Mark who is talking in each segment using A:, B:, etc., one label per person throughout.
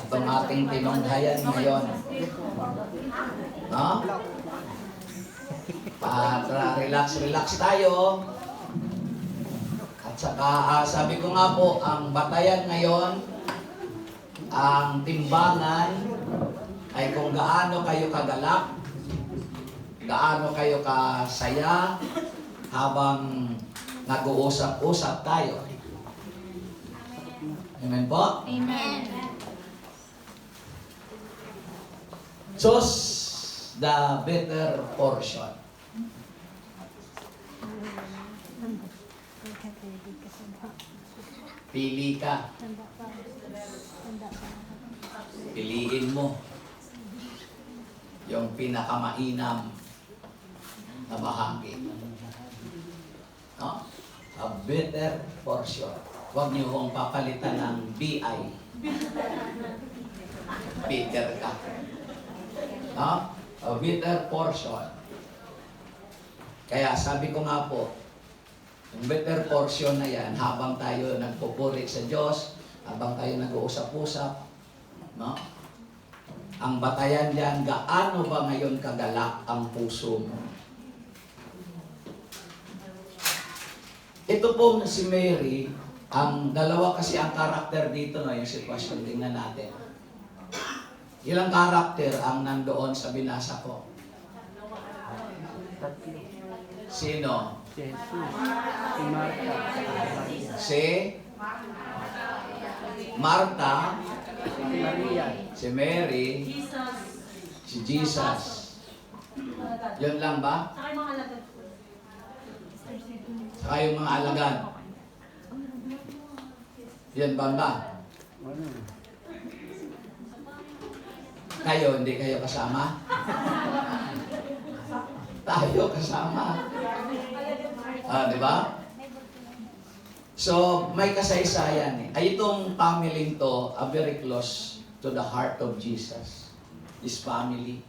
A: itong ating tinunghayan ngayon. No? Para relax tayo. At saka, sabi ko nga po, ang batayan ngayon, ang timbangan, ay kung gaano kayo kagalak, gaano kayo kasaya, habang nag-uusap-usap tayo. Amen po?
B: Amen.
A: Choose the better portion. Pili ka. Piliin mo yung pinakamainam na bahagi. No? A better portion. Huwag niyo kong papalitan ng BI. Bitter ka. No? A better portion. Kaya sabi ko nga po, yung better portion na yan, habang tayo nagpupuri sa Diyos, habang tayo nag-uusap-usap, no? Ang batayan diyan, gaano ba ngayon kagalak ang puso mo? Ito pong si Mary, ang dalawa kasi ang karakter dito, no, yung sitwasyon, tingnan natin. Ilang karakter ang nandoon sa binasa ko? Sino?
C: Si Jesus, si Marta,
A: Si Marta,
C: si Maria,
A: si Mary, si Jesus. Yun lang ba? Saka yung mga alagad. Yan ba?
C: ano,
A: Kayo, hindi kayo kasama? Tayo kasama. Di ba? So, may kasaysayan eh. Ay, itong family to, very close to the heart of Jesus. This family.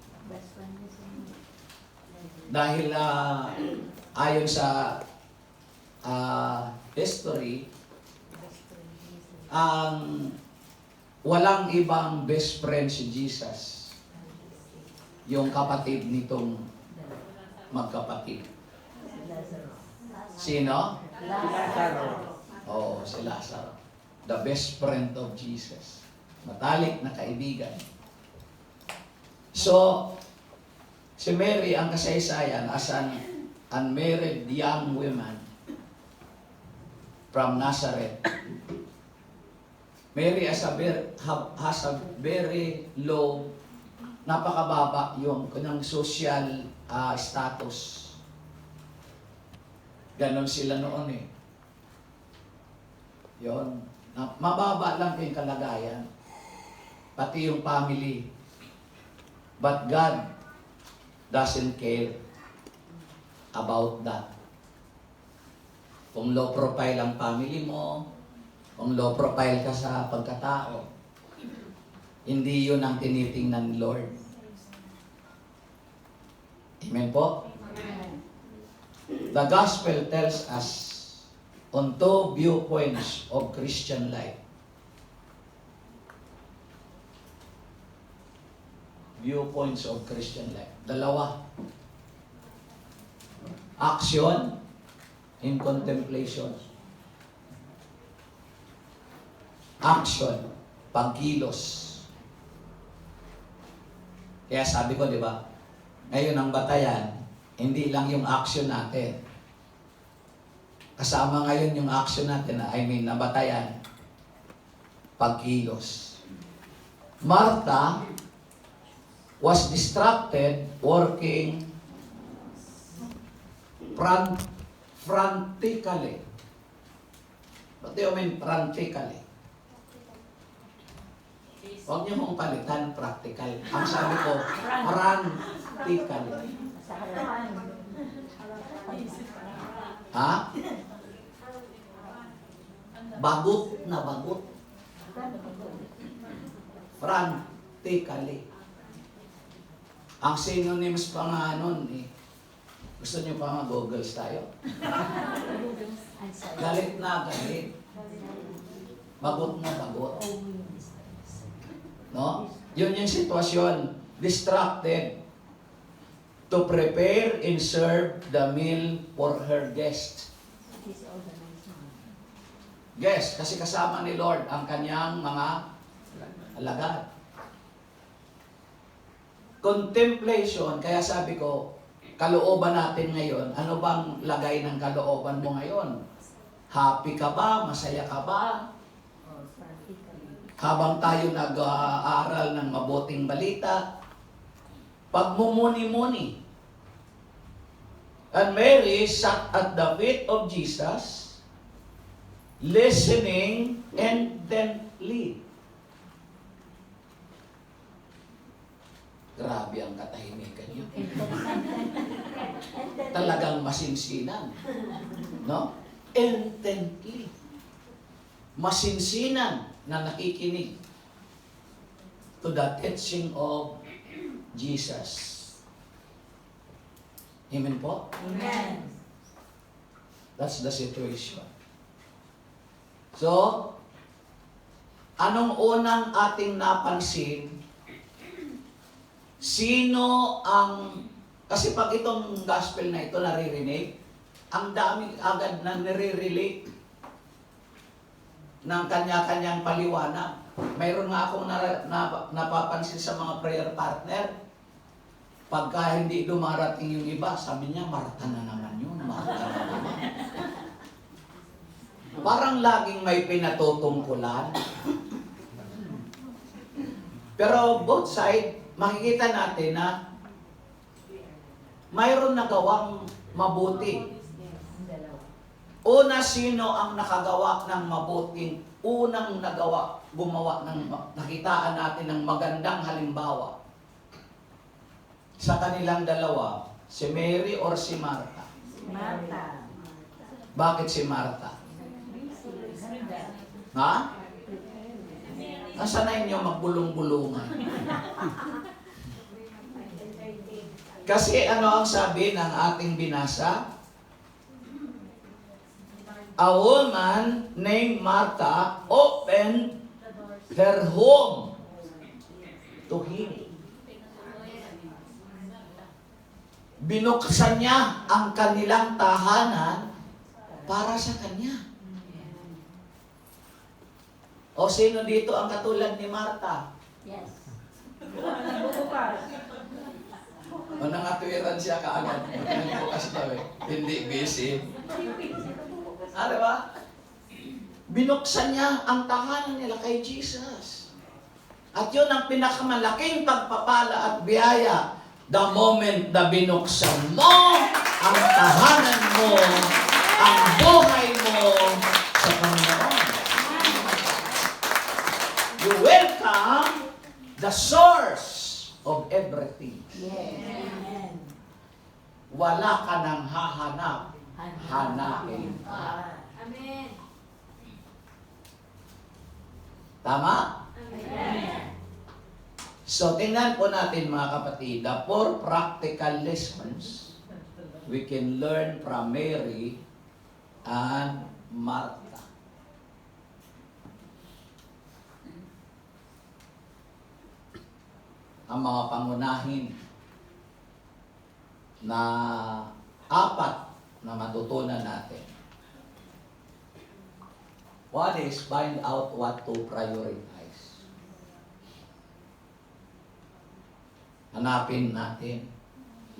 A: Dahil ayon sa history, ang walang ibang best friend si Jesus. Yung kapatid nitong magkapatid. Sino?
C: si Lazaro,
A: Oo, si Lazaro. The best friend of Jesus. Matalik na kaibigan. So, si Mary, ang kasaysayan as an unmarried young woman from Nazareth. Mary has a very low, napakababa yung kanyang social status. Ganon sila noon eh. Yun. Mababa lang yung kalagayan. Pati yung family. But God doesn't care about that. Kung low profile ang family mo, kung low profile ka sa pagkatao, hindi yun ang tinitingnan ni Lord. Amen po? The gospel tells us on two viewpoints of Christian life. Viewpoints of Christian life. Dalawa. Action and contemplation. Action, pagkilos. Kaya sabi ko, di ba, ngayon ang batayan, hindi lang yung action natin. Kasama ngayon yung action natin, nabatayan, pagkilos. Martha was distracted working frantically. What do you mean frantically? Huwag niyo mong palitan practical. Ang sabi ko, frantically. Ha? Bagot na bagot. Frantically. Ang synonyms pa nga nun eh. Gusto niyo pa mag-googles tayo? Galit na galit. Bagot na bagot. No? Yun yung sitwasyon. Distracted to prepare and serve the meal for her guests. Guest, kasi kasama ni Lord ang kanyang mga alagad. Contemplation, kaya sabi ko, kalooban natin ngayon, ano bang lagay ng kalooban mo ngayon? Happy ka ba? Masaya ka ba? Habang tayo nag-aaral ng mabuting balita, pagmumuni-muni. And Mary sat at the feet of Jesus, listening intently. Grabe ang katahimikan niyo. Talagang masinsinan. No? Intently. Masinsinan na nakikinig to the teaching of Jesus. Amen po?
B: Amen.
A: That's the situation. So, anong unang ating napansin? Sino ang... Kasi pag itong gospel na ito naririnig, ang dami agad na nire-relate ng kanya-kanyang paliwanag. Mayroon nga akong napapansin sa mga prayer partner, pagka hindi dumarating yung iba, sabi niya, Marta na naman yun, Marta na naman. Parang laging may pinatutungkulan. Pero both side, makikita natin na mayroon nagawang mabuti. Una, sino ang nakagawa ng mabuting unang gumawa ng, nakitaan natin ng magandang halimbawa sa kanilang dalawa, si Mary or si Martha?
B: Martha.
A: Bakit si Martha? Ha? Nasanayin niyo magbulong-bulungan. Kasi ano ang sabi ng ating binasa? A woman named Martha opened her home to him. Binuksan niya ang kanilang tahanan para sa kanya. O sino dito ang katulad ni Martha?
B: Yes.
A: O nangatwiran siya kaagad. Nagbukas daw eh. Hindi busy. Ano ba? Binuksan niya ang tahanan nila kay Jesus. At yun ang pinakamalaking pagpapala at biyaya. The moment na binuksan mo ang tahanan mo, ang buhay mo sa Panginoon. You welcome the source of everything.
B: Yes.
A: Wala ka nang hahanap, hanapin.
B: Amen.
A: Tama?
B: Amen.
A: So, tingnan po natin mga kapatid, the 4 practical lessons we can learn from Mary and Martha. Ang mga pangunahin na 4 na matutunan natin. One is find out what to prioritize. Hanapin natin.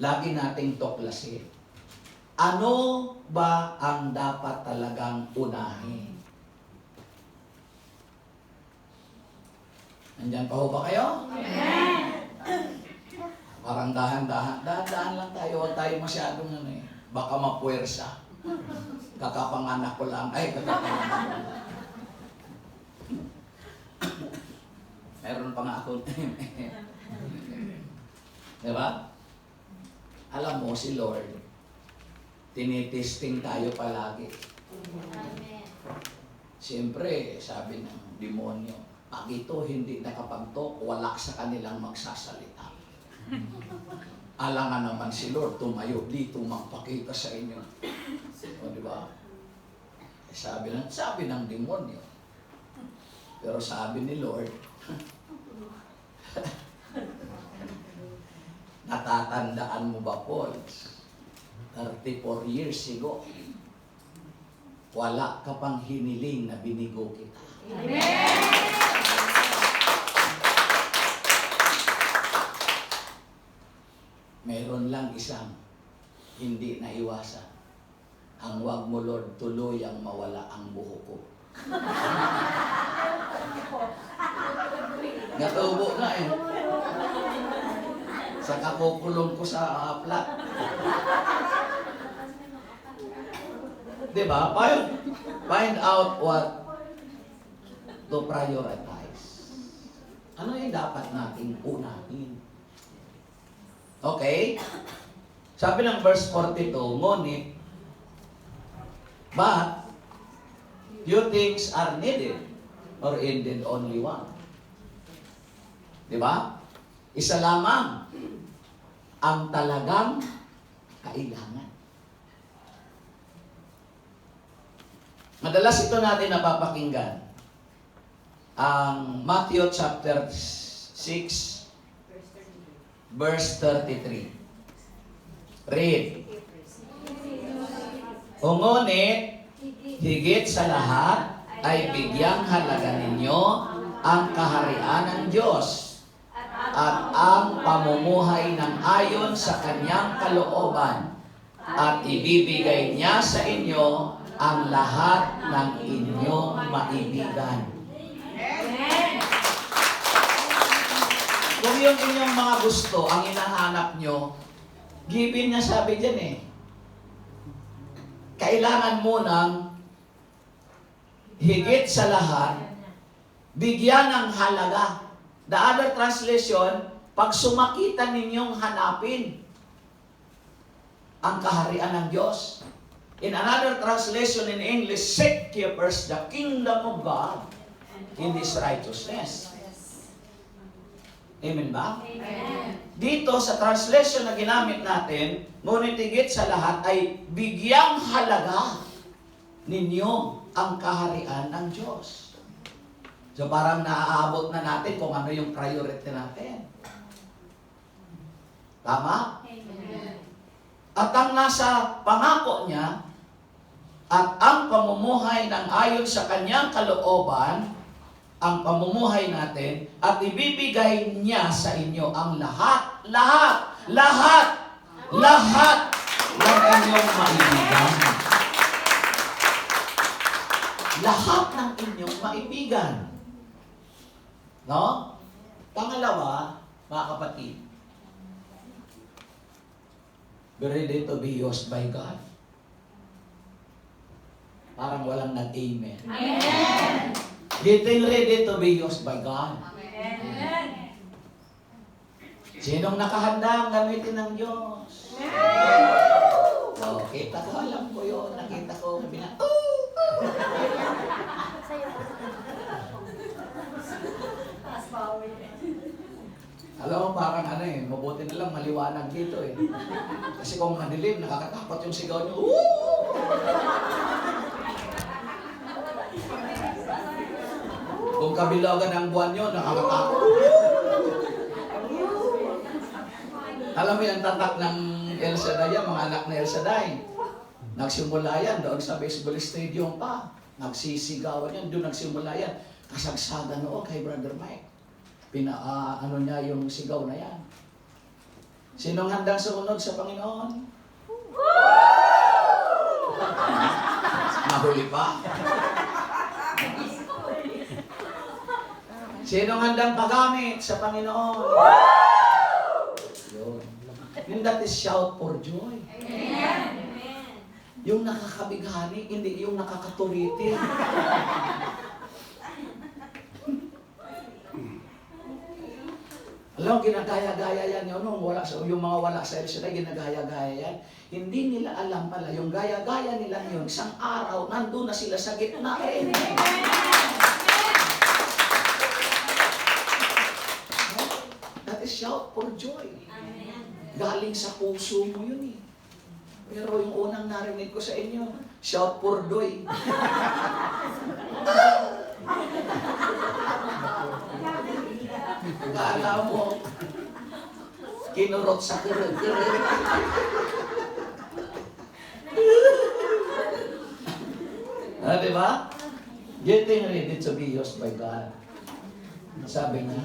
A: Lagi nating tuklasin. Ano ba ang dapat talagang unahin? Nandyan pa ho ba kayo?
B: Amen.
A: Parang dahan-dahan. Dahan-dahan lang tayo. Huwag tayo masyadong ano eh. Baka mapuwersa. Kakapanganak ko lang. Ay, kakapanganak ko lang. Meron pa nga ako. Diba? Alam mo, si Lord, tinitesting tayo palagi.
B: Amen.
A: Siyempre, sabi ng demonyo, pag ito hindi nakapagtok, wala sa kanilang magsasalita. Alangan naman si Lord, tumayo dito, magpakita sa inyo. O, di ba? Sabi ng demonyo. Pero sabi ni Lord, Tatandaan mo ba, Paul? 34 years ago, wala ka pang hiniling na binigo kita. Meron lang isang hindi naiwasan. Ang wag mo, Lord, tuluyang mawala ang buho ko. Natubo nga eh. Sa kakukulong ko sa aplat. Diba? Find out what to prioritize. Ano yung dapat nating unahin? Okay? Sabi ng verse 42, ngunit, but few things are needed, or indeed only one. Diba? Isa lamang ang talagang kailangan. Madalas ito natin napapakinggan. Ang Matthew chapter 6, verse 33. Read. Ngunit, higit sa lahat, ay bigyang halaga ninyo ang kaharian ng Diyos at ang pamumuhay ng ayon sa kanyang kalooban, at ibibigay niya sa inyo ang lahat ng inyong maibigan. Kung yung inyong mga gusto ang hinahanap nyo, given niya, sabi dyan eh, kailangan mo ng higit sa lahat, bigyan ng halaga. The other translation, pag sumakita ninyong hanapin ang kaharian ng Diyos. In another translation in English, seek ye first the kingdom of God in His righteousness. Amen ba?
B: Amen.
A: Dito sa translation na ginamit natin, ngunit higit sa lahat ay bigyang halaga ninyo ang kaharian ng Diyos. So parang naaabot na natin kung ano yung priority natin. Tama?
B: Amen.
A: At ang nasa pangako niya, at ang pamumuhay ng ayon sa kanyang kalooban, ang pamumuhay natin, at ibibigay niya sa inyo ang lahat ng inyong maibigan. Lahat ng inyong maibigan. No? Pangalawa, mga kapatid, be ready to be used by God. Parang walang nag-amen.
B: Amen.
A: Getting ready to be used by God.
B: Amen.
A: Sinong nakahanda ang gamitin ng Diyos? Oh, kita ko, alam ko yun. Nakita ko, alam mo, parang ano eh, mabuti na lang maliwanag dito eh. Kasi kung madilim, nakakatakot yung sigaw niyo. Kung kabilagan ang buwan nyo, nakakatakot. Alam mo yung tatak ng El Shaddai, mga anak na El Shaddai. Nagsimula yan doon sa baseball stadium pa. Nagsisigawan yan, doon nagsimula yan. Kasagsagan noon kay Brother Mike. Ano niya yung sigaw na yan. Sinong handang sumunod sa Panginoon? Nahuli pa. Sinong handang pagamit sa Panginoon? Yun. Yung that is shout for joy.
B: Amen.
A: Yung nakakabighani, hindi yung nakakaturiti. Alam, ginagaya-gaya yan yun. Yung mga wala sa El Shaddai, ginagaya-gaya yan. Hindi nila alam pala, yung gaya-gaya nila yun, isang araw, nandun na sila sa gitna eh. That is shout for joy.
B: Amen.
A: Galing sa puso mo yun eh. Pero yung unang narinig ko sa inyo, shout for joy. Kala mo, kinurot sa kere-kere. Di ba? Getting ready to be used by God. Sabi niya.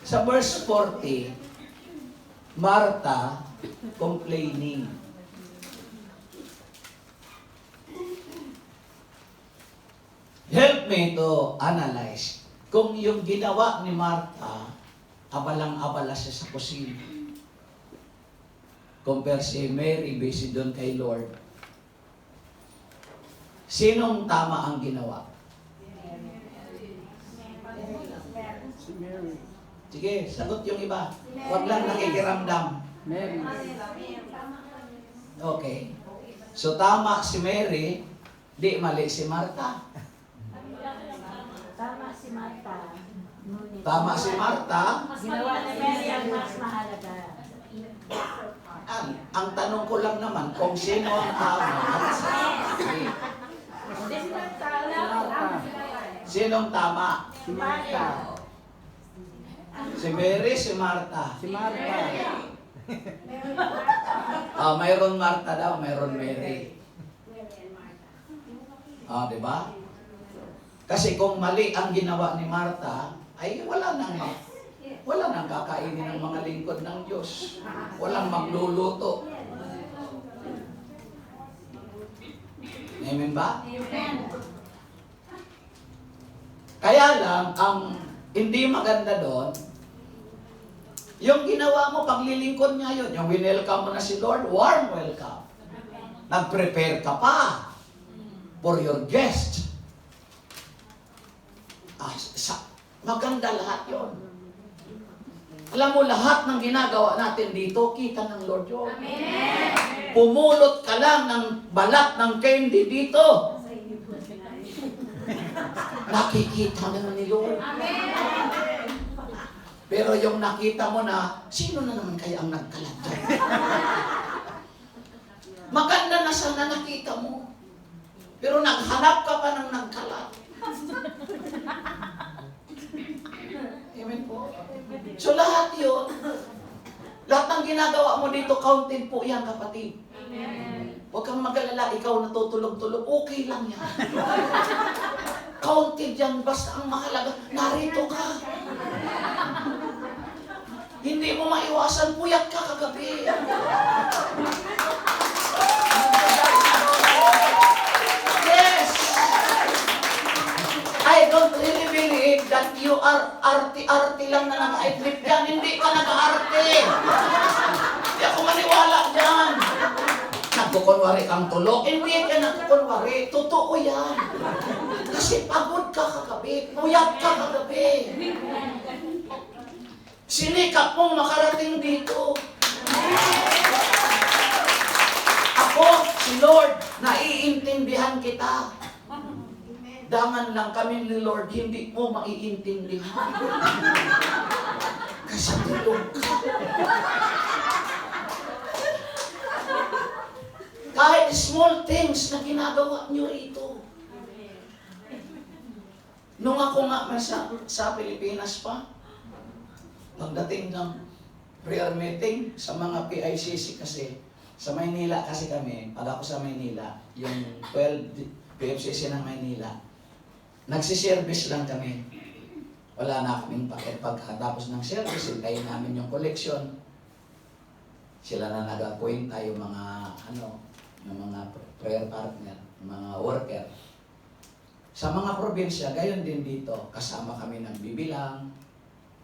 A: Sa verse 40, Martha complaining. Help me to analyze. Kung yung ginawa ni Martha, abalang-abala siya sa kusina. Compare si Mary, busy doon kay Lord. Sinong tama ang ginawa?
C: Si Mary.
A: Sige, sagot yung iba. Huwag lang nakikiramdam.
C: Mary.
A: Okay. So tama si Mary, di mali si Martha.
B: Tama si Martha. Ngunit
A: Tama si Martha.
B: ginawa ni Mary ang mas mahalaga.
A: Ang tanong ko lang naman, kung sino ang tama. Sige. Sinong tama?
C: Si Martha.
A: Si Mary, si Martha.
C: Si Martha.
A: Mayroon Martha daw, mayroon Mary. Di ba? Kasi kung mali ang ginawa ni Martha, ay wala nang kakainin ng mga lingkod ng Diyos. Walang magluluto. Amen ba? Kaya lang, ang hindi maganda doon, yung ginawa mo, paglilingkod niya yun, yung winelcome mo na si Lord, warm welcome. Nag-prepare ka pa for your guest. Maganda lahat yun. Alam mo, lahat ng ginagawa natin dito, kita ng Lord yun.
B: Amen.
A: Pumulot ka lang ng balat ng candy dito. Nakikita naman ni Lord.
B: Amen.
A: Pero yung nakita mo na, sino na naman kaya ang nagkalat dyan? Maganda na sana nakita mo. Pero naghanap ka pa ng nagkalat. Amen po. So lahat yun, lahat ng ginagawa mo dito, counted po yan, kapatid.
B: Amen.
A: Huwag kang mag-alala, ikaw natutulog-tulog, okay lang yan. Counted yan, basta ang mahalaga, narito ka. Hindi mo maiwasan, puyat ka kagabi. Yes! I don't really believe that you are arty-arty lang na nang-i-trip dyan. Hindi ka nag-arte. Hindi ako maniwala dyan. Nagkukunwari kang tulog. Hindi ka nagkukunwari. Totoo yan. Kasi pagod ka kagabi. Puyat ka kagabi. Sinikap mong makarating dito. Ako, si Lord, naiintindihan kita. Daman lang kami ni Lord, hindi mo maiintindihan. Kasi tulog ka. Kahit small things na ginagawa nyo rito. Nung ako nga sa Pilipinas pa, pagdating ng prayer meeting sa mga PICC kasi, sa Maynila kasi kami, pag ako sa Maynila, yung 12 PFCC ng Maynila, nagsiservice lang kami. Wala na kaming paket. Pagkatapos ng service, hintayin namin yung collection. Sila na nag-appoint tayo yung mga prayer partner, mga worker. Sa mga probinsya, gayon din dito, kasama kami nagbibilang.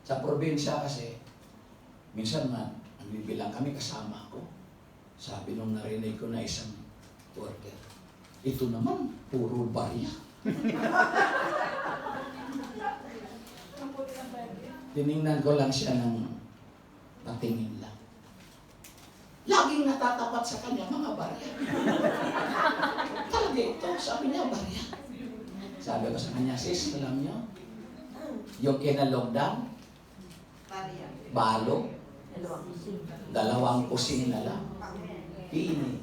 A: Sa probinsya kasi, minsan man, nagbibilang kami kasama ako. Sabi nung narinig ko na isang worker, ito naman, puro barya. Tiningnan ko lang siya ng patingin lang. Laging natatapat sa kanya mga barya. Talaga ito, sabi niya, barya. Sabi ko sa kanya, sis, alam niyo, yung kinalogdan, balo, 2 kusing na lang. Pini.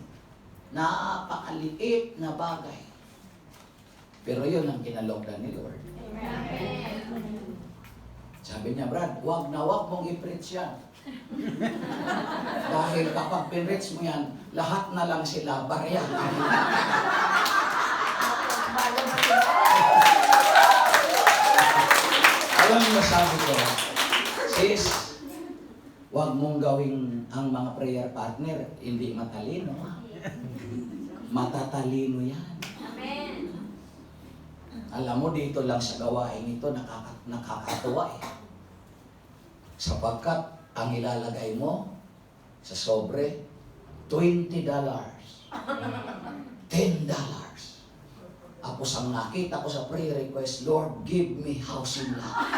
A: Napakaliit na bagay. Pero yun ang kinalogdan ni Lord.
B: Amen.
A: Sabi niya, Brad, wag na wag mong i-preach yan. Dahil kapag pinreach mo yan, lahat na lang sila barya. Alam mo sabi ko, sis, huwag mong gawing ang mga prayer partner, hindi matalino. Matatalino yan.
B: Amen.
A: Alam mo, dito lang sa gawain ito, nakakatuwa eh. Sapagkat ang ilalagay mo sa sobre, $20. $10. Tapos ang nakita ko sa prayer request, Lord, give me housing lot.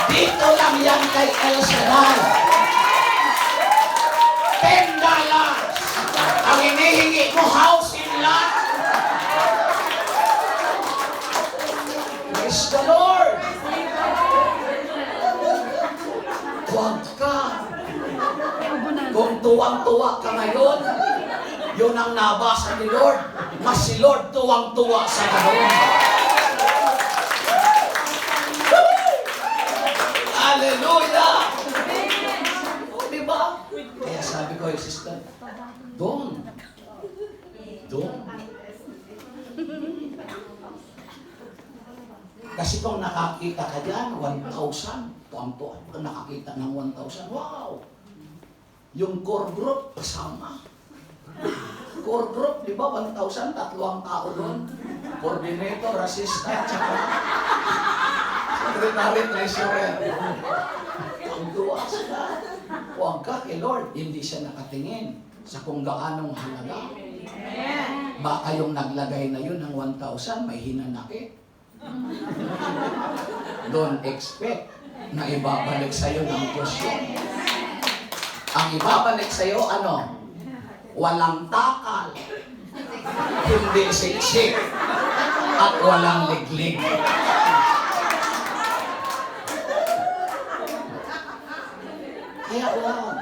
A: Dito lang yan kay El Shaddai. $10. Ang hinihingi mo, housing lot. Praise the Lord. Huwag ka. Kung tuwang-tuwa ka ngayon, yun ang nabasa ni Lord. Mas si Lord tuwang-tuwa sa ngayon. Hallelujah! O, diba? Kaya sabi ko, sister, don't. Kasi kung nakakita ka dyan, 1,000. Tuwang-tuwa ka nakakita ng 1,000. Wow! Yung core group, kasama. Core group, di ba? 1,000, tatlo ang tao doon. Coordinator, assistant, tsaka secretary, treasurer. Ang duwa sila. Huwag ka kay Lord, hindi siya nakatingin sa kung gaanong halaga. Baka yung naglagay na yun ng 1,000, may hinanakit. Don't expect na ibabalik sa'yo ng Diyos yun. Ang ibabalik sa'yo, ano? Walang takal, hindi siksik, at walang liglig. Kaya wow.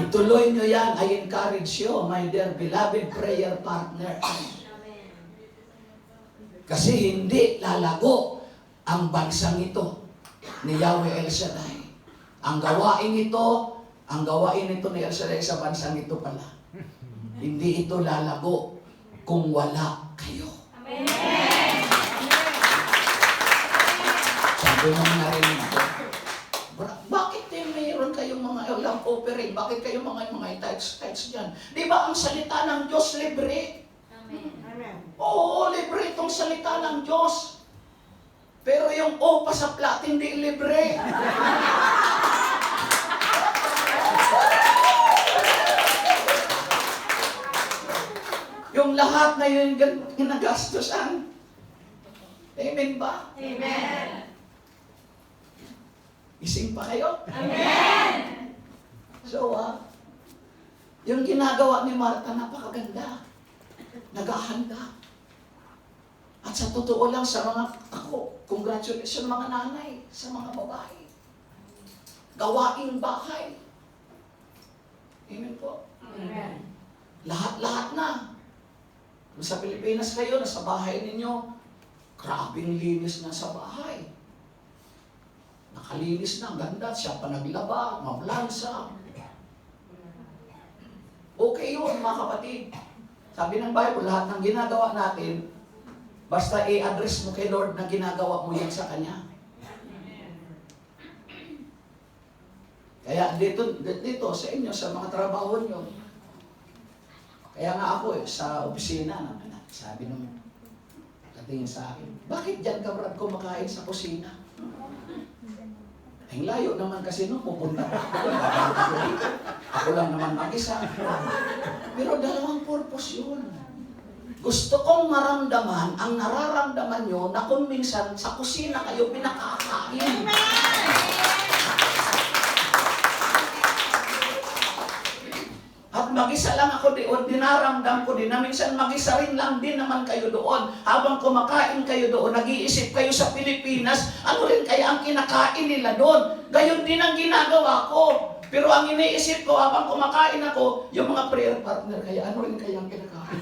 A: Ituloy nyo yan. I encourage you, my dear beloved prayer partners. Kasi hindi lalago ang bansang ito ni Yahweh El Shaddai. Ang gawain nito ni El Shaddai sa bansang ito pala. Hindi ito lalago kung wala kayo.
B: Amen.
A: Sabi mo narinig ko, bakit mayroon kayong mga lang offering? Bakit kayo mga tithes dyan? Di ba ang salita ng Diyos libre?
B: Amen.
A: Oo, libre itong salita ng Diyos. Pero yung pa sa plat, hindi libre. Yung lahat na yun ginagastosan. Amen ba?
B: Amen.
A: Ising pa kayo?
B: Amen.
A: So, yung ginagawa ni Martha, napakaganda. Naghahanda. At sa totoo lang, sa mga congratulations mga nanay, sa mga babae. Gawaing bahay. Amen po.
B: Amen.
A: Lahat-lahat na. Kung sa Pilipinas kayo, nasa bahay ninyo, grabing linis na sa bahay. Nakalinis na, ganda, siya pa naglaba, maplansa. Okay yun, mga kapatid. Sabi ng Bible, lahat ng ginagawa natin, basta i-address mo kay Lord na ginagawa mo yan sa Kanya. Kaya dito sa inyo, sa mga trabaho nyo, kaya nga ako sa opisina, sabi nung katingin sa akin, bakit dyan ka Brad kumakain sa kusina? Ang layo naman kasi no, pupunta ako. Ako lang naman mag-isa. Pero dalawang purpose yun. Gusto kong maramdaman ang nararamdaman nyo na kung minsan sa kusina kayo pinakakain. At mag-isa lang ako doon, dinaramdam ko din na minsan mag-isa rin lang din naman kayo doon. Habang kumakain kayo doon, nag-iisip kayo sa Pilipinas, ano rin kaya ang kinakain nila doon? Gayon din ang ginagawa ko. Pero ang iniisip ko habang kumakain ako, yung mga prayer partner, kaya ano rin kaya ang kinakain?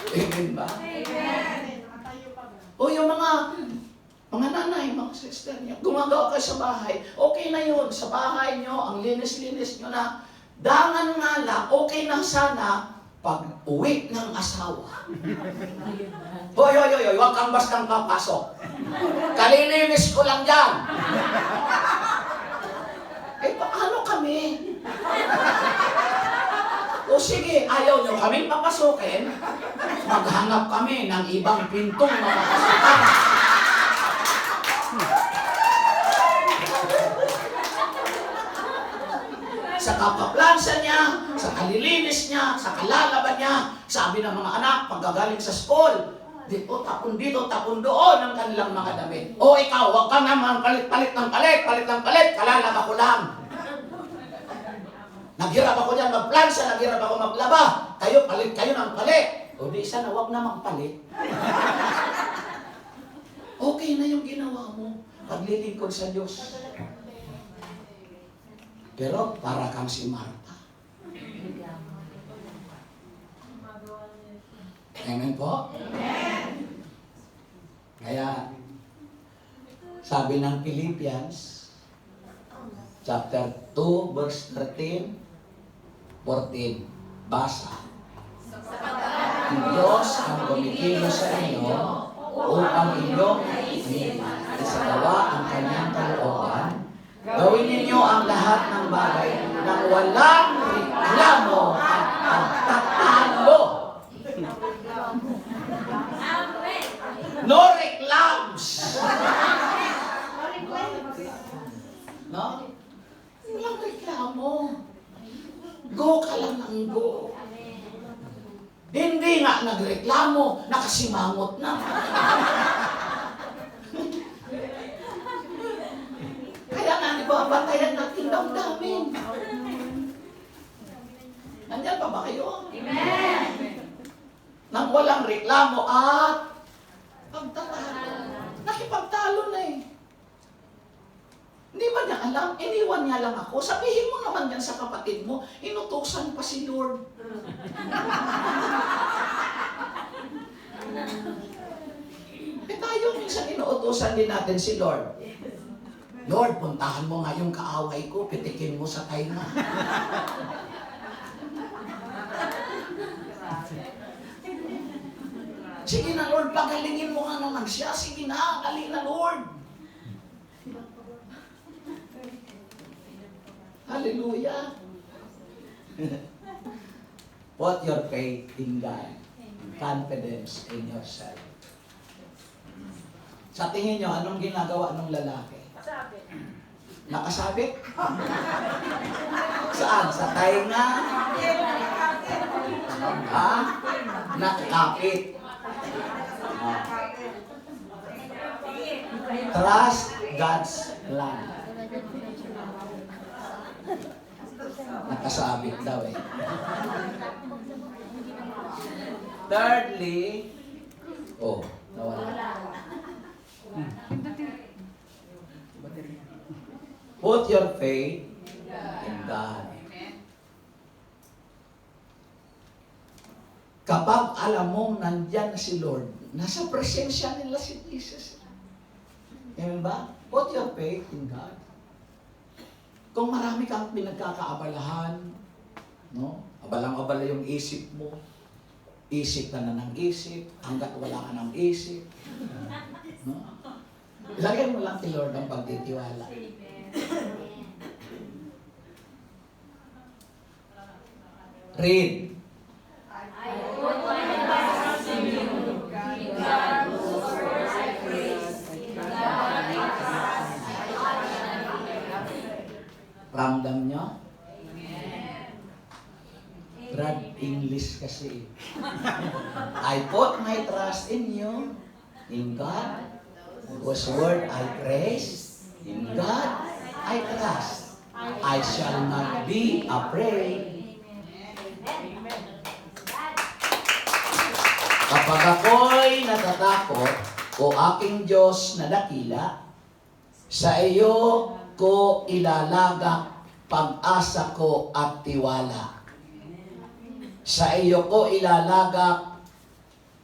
A: Amen ba?
B: Amen. Nakatayo pa ba?
A: O yung mga nanay, mga sister niyo, gumagawa kayo sa bahay, okay na yun. Sa bahay niyo, ang linis-linis niyo na. Dangan nga lang, okay na sana pag uwi ng asawa. Hoy, huwag kang bastang papasok. Kalilinis ko lang yan. Eh, paano kami? O sige, ayaw nyo kaming papasukin, maghanap kami ng ibang pintong mapapasukan. Sa kapaplansa niya, sa kalilinis niya, sa kalalaban niya, sabi ng mga anak, pagkagaling sa school, dito, tapon doon ang kanilang mga damit. O ikaw, huwag ka naman palit ng palit, kalalaba ko lang. Naghirap ako dyan magplansa, naghirap ako maglaba. Kayo, palit kayo ng palit. O di sana, huwag na magpalit. Okay na yung ginawa mo. Paglilingkod sa Diyos. Pero para kang si Martha. Amen po? Amen. Kaya, sabi ng Philippians, chapter 2, verse 13, 14, basa. Ang Diyos ang kumikilos sa inyo upang inyong isagawa ang kanyang kalooban. Gawin ninyo ang lahat ng bagay nang walang reklamo at pagtatalo. No reclams. No? Walang reklamo. Go ka lang ng go. Hindi nga nagreklamo, nakasimangot na. Kaya nga, di ba, bantayan natin damdamin. Nandiyan pa ba kayo? Amen! Nang walang reklamo at pagtatalo. Nakipagtalo na eh. Hindi ba niya alam? Iniwan niya lang ako. Sabihin mo naman yan sa kapatid mo, inutusan pa si Lord. Eh tayo minsan inuutusan din natin si Lord. Lord, puntahan mo nga yung kaaway ko, pitikin mo sa tainga. Sige na Lord, pagalingin mo nga naman siya. Sige na, galing na Lord. Hallelujah. Put your faith in God. Confidence in yourself. Sa tingin nyo, anong ginagawa ng lalaki? Nakasabit? Saan? Sa tainga? Ha? Nakakapit. Trust God's plan. Nakasabit daw eh. Thirdly, nawala. Put your faith in God. Kapag alam mong nandyan na si Lord, nasa presensya nila si Jesus. Amen ba? Put your faith in God. Kung marami kang pinagkakaabalahan, no? Abalang-abala yung isip mo, isip ka na ng isip, hanggat wala ka ng isip. No? Ilagay mo lang kay Lord ang pagtitiwala. Read. Ramdam nyo? Brad English kasi. I put my trust in you, in God, whose word I praise, in God I trust. I shall not be afraid. Kapag ako'y natatakot, o aking Diyos na dakila, sa iyo ko ilalagak pag-asa ko at tiwala. Sa iyo ko ilalagak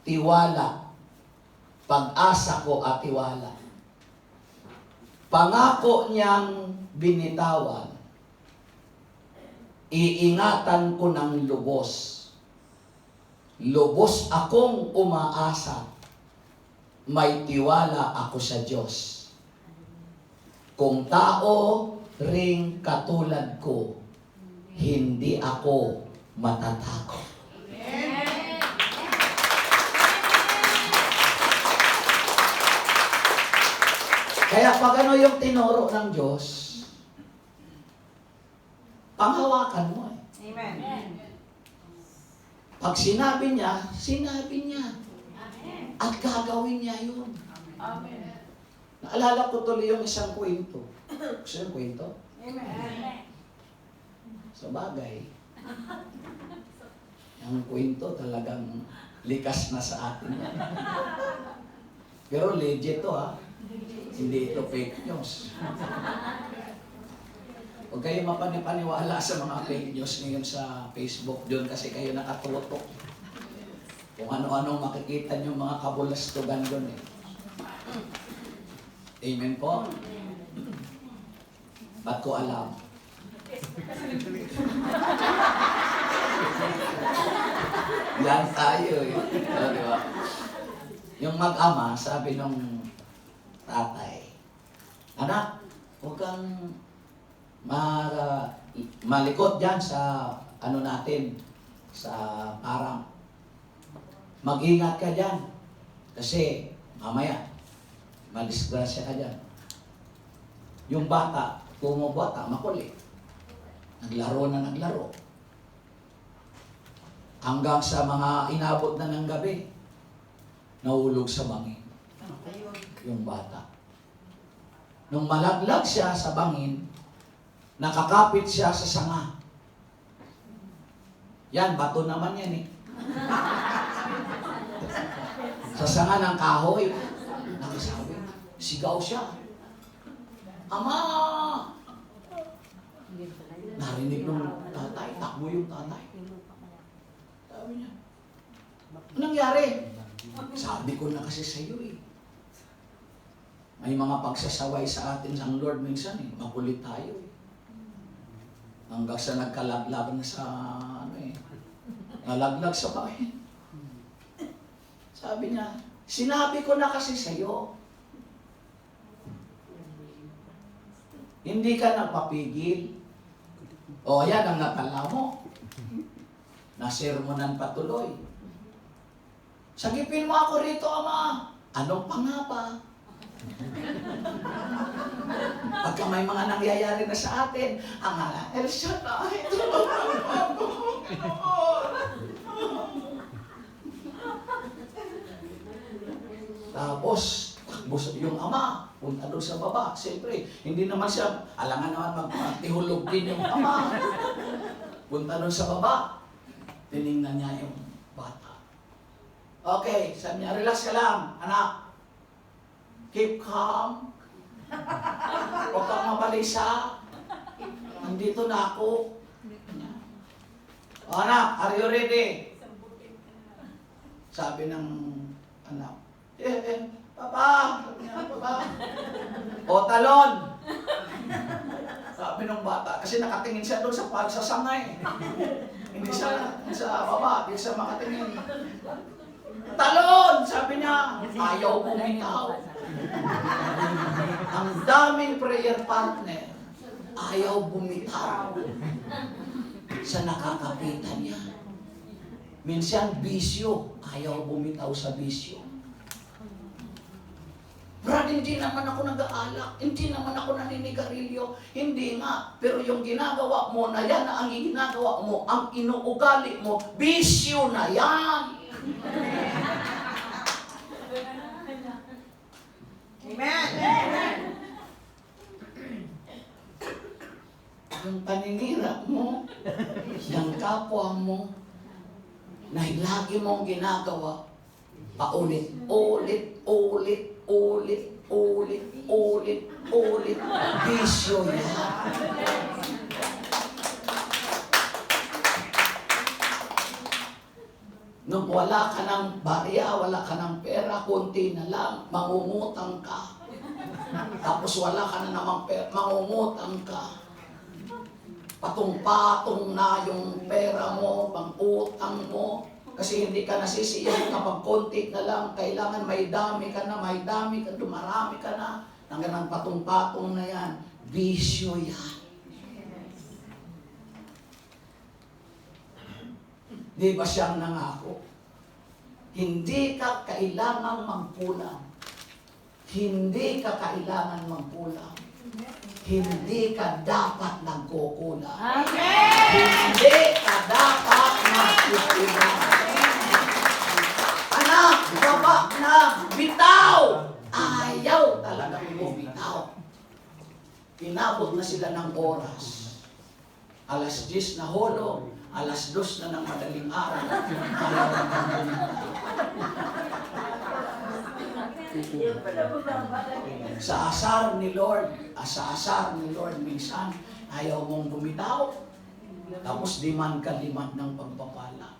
A: tiwala. Pag-asa ko at tiwala. Pangako niyang binitawan, iingatan ko ng lubos. Lubos akong umaasa. May tiwala ako sa Diyos. Kung tao ring katulad ko, hindi ako matatakot. Kaya pag ano yung tinuro ng Diyos, panghawakan mo eh.
C: Amen.
A: Pag sinabi niya, sinabi niya. At gagawin niya yun.
C: Amen.
A: Naalala ko tuloy yung isang kwento. Gusto yung kwento?
C: Amen.
A: Sa bagay. Ang kwento talagang likas na sa atin. Pero legit to ha. Hindi ito fake news. Huwag kayo mapanipaniwala sa mga fake news ngayon sa Facebook. Doon kasi kayo nakatutok. Kung ano-ano makikita nyo mga kabulastugan doon eh. Amen po? Ba't ko alam? Yan tayo eh. O, di ba? Yung mag-ama, sabi nung tatay, anak, huwag kang malikot dyan sa ano natin, sa parang. Mag-ingat ka dyan. Kasi mamaya, madisgrasya ka dyan. Yung bata, bata, makulit. Naglaro na naglaro. Hanggang sa mga inabot na ng gabi, nahulog sa bangin. Yung bata. Nung malaglag siya sa bangin, nakakapit siya sa sanga. Yan, bato naman yan eh. Sa sanga ng kahoy, nakasabi, sigaw siya. Ama! Narinig ng tatay, takbo yung tatay. Sabi niya, anong nangyari? Sabi ko na kasi sa iyo eh. May mga pagsasaway sa atin ang Lord minsan eh. Makulit tayo eh. Hanggang sa nagkalaglag na sa ano eh. Nalaglag sa bahay. Sabi niya, sinabi ko na kasi sa iyo. Hindi ka nagpapigil. O yan ang natala mo. Nasermonan patuloy. Sagipin mo ako rito, Ama. Anong pangapa? Pagka may mga nangyayari na sa atin, ang El Shaddai, tulungan mo ako, Panginoon. Tapos, takbo yung ama, punta doon sa baba. Siyempre, hindi naman siya, alangan naman magtihulog din yung ama. Punta doon sa baba. Tiningnan niya yung bata. Okay, sabi niya, relax ka lang, anak. Keep calm. Huwag kang mabalisa. Nandito na ako. O anak, are you ready? Sabi ng anak, Papa! Sabi niya, Papa. O talon! Sabi ng bata, kasi nakatingin siya doon sa pagsasangay. Hindi siya sa baba, hindi siya makatingin. Talon! Sabi niya, ayaw bumitaw. Ang daming prayer partner, ayaw bumitaw sa nakakapitan niya. Minsan, bisyo, ayaw bumitaw sa bisyo. Brad, hindi naman ako nag-aalak, hindi naman ako naninigarilyo, hindi nga. Pero yung ginagawa mo na yan, ang ginagawa mo, ang inuugali mo, bisyo na yan.
C: Amen. Amen.
A: Yung paninira mo, yung kapwa mo, na lagi mong ginagawa, paulit, ulit, ulit, ulit, ulit, ulit, ulit, bisyo yan. Nung wala ka ng barya, wala ka ng pera, konti na lang, mangungutang ka. Tapos wala ka na namang pera, mangungutang ka. Patong-patong na yung pera mo, pang-utang mo. Kasi hindi ka nasisiyahan kapag konti na lang, kailangan may dami ka, dumarami ka na. Hanggang ang patong-patong na yan, bisyo yan. Di ba siyang nangako? Hindi ka kailangang magkulang. Hindi ka kailangan magkulang. Hindi ka dapat nagkukulang. Hindi ka dapat magkukulang. Anak, baba na, bitaw! Ayaw talaga bumitaw. Inabot na sila ng oras. Alas 10 na hulog, alas 2 na ng madaling araw. Sa asar ni Lord, minsan, ayaw mong bumitaw. Tapos demand ka ng pagpapala.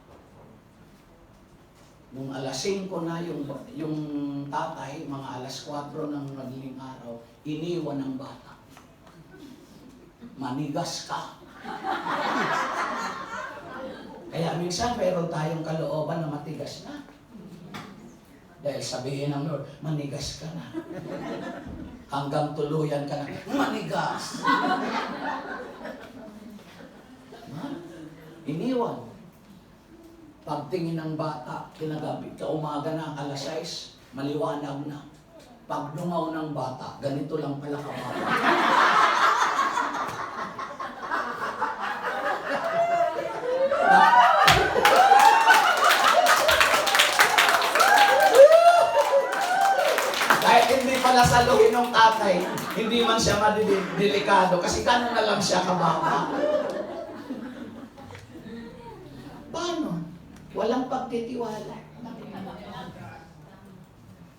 A: Nung alas 5 na yung tatay, mga alas 4 ng madaling araw, iniwan ng bata. Manigas ka. Kaya minsan meron tayong kalooban na matigas na. Dahil sabihin ng Lord, manigas ka na. Hanggang tuluyan ka na, manigas. Iniwan. Pagtingin ng bata, kinagabi, kaumaga na, alas 6, maliwanag na. Pag dungaw ng bata, ganito lang pala kabata. Kahit hindi pala saluhin ng tatay, hindi man siya madidelikado kasi gano'n na lang siya kababa. Paano? Walang pagtitiwala.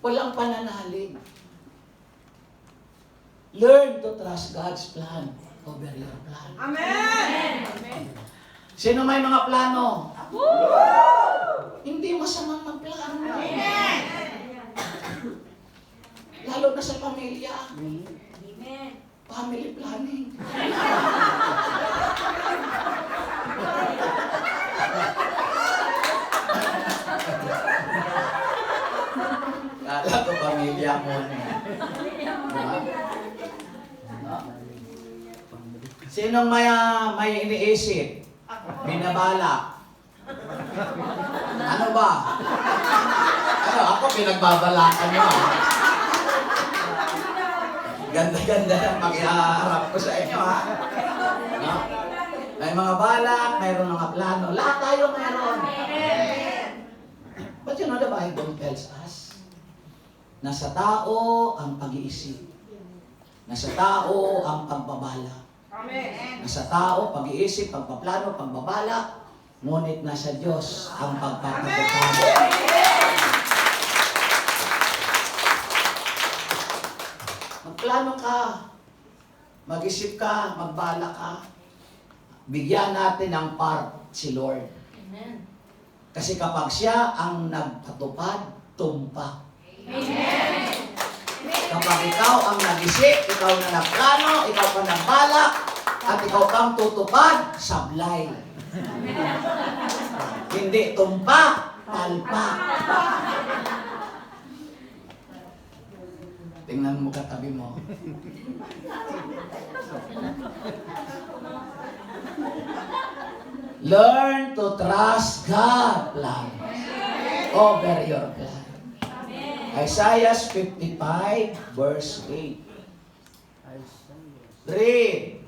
A: Walang pananalig. Learn to trust God's plan over your plan.
C: Amen!
A: Sino may mga plano? Hindi masamang magplano.
C: Amen!
A: Lalo na sa pamilya.
C: Amen!
A: Family planning. Kala ko pamilya mo na. Diba? Sinong may iniisip? Binabala? Ano ba? Ano, ako pinagbabalakan nyo. Ganda-ganda ng pag-iharap ko sa inyo, ha? No? May mga balak, mayroon mga plano. Lahat tayo mayroon. But you know, the Bible tells us, nasa tao ang pag-iisip. Nasa tao ang pagbabala.
C: Amen!
A: Nasa tao, pag-iisip, pagpaplano, pagbabala. Ngunit nasa Diyos ang pagpapatupad. Magplano ka, mag-isip ka, magbala ka. Bigyan natin ng part si Lord.
C: Amen!
A: Kasi kapag siya ang nagpatupad, tumpa.
C: Amen!
A: Kapag ikaw ang nag-isip, ikaw na nagplano, ikaw pa nagbala, at ikaw pang tutupad, sablay. Hindi tumpa, talpa. Tingnan mo katabi mo. Learn to trust God plan over your plan. Isaiah 55 verse 8. Read.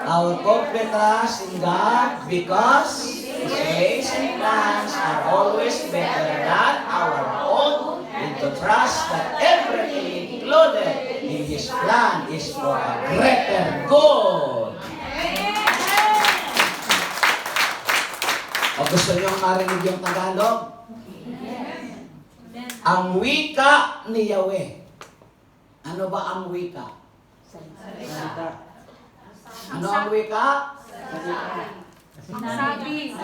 A: Our confident trust in God because His ways and plans are always better than our own, and to trust that everything included in His plan is for a greater good. O gusto niyo marinig yung Tagalog? Ang wika ni Yahweh. Ano ba ang wika? Ano ang wika?
B: Sabi,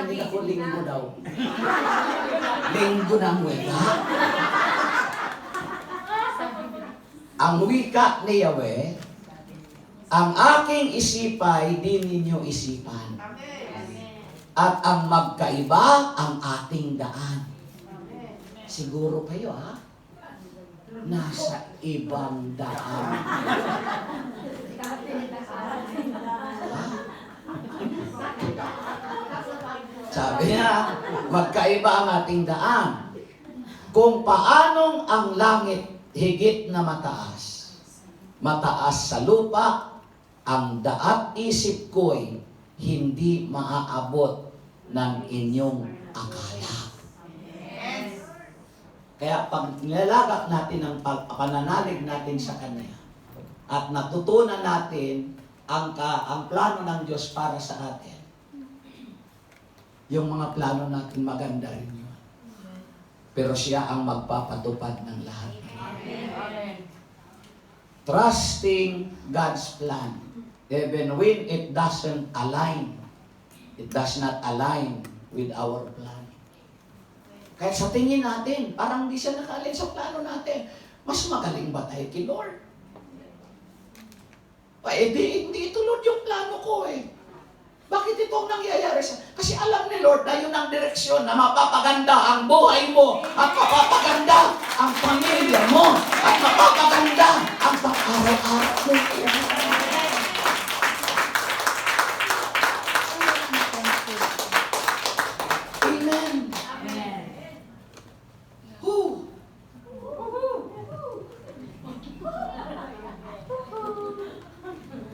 A: Hindi ako linggo daw. Linggo ng wika. Ang wika ni Yahweh, ang aking isipay, di ninyo isipan. At ang magkaiba, ang ating daan. Siguro kayo, ha? Nasa ibang daan. Sabi niya, magkaiba ang ating daan. Kung paanong ang langit higit na mataas, mataas sa lupa, ang daat isip ko'y hindi maaabot ng inyong akala. Kaya pag nilalagak natin ang pananalig natin sa Kanya at natutunan natin ang plano ng Diyos para sa atin, yung mga plano natin maganda rin yun. Pero siya ang magpapatupad ng lahat. Trusting God's plan. Even when it doesn't align, it does not align with our plan. Kaya sa tingin natin, parang hindi siya nakalin sa plano natin. Mas magaling ba tayo kay Lord? Hindi ito Lord yung plano ko eh. Bakit ito ang nangyayari sa... Kasi alam ni Lord na yun ang direksyon na mapapaganda ang buhay mo at mapapaganda ang pamilya mo at mapapaganda ang pang-araw-araw mo. Amen. Who?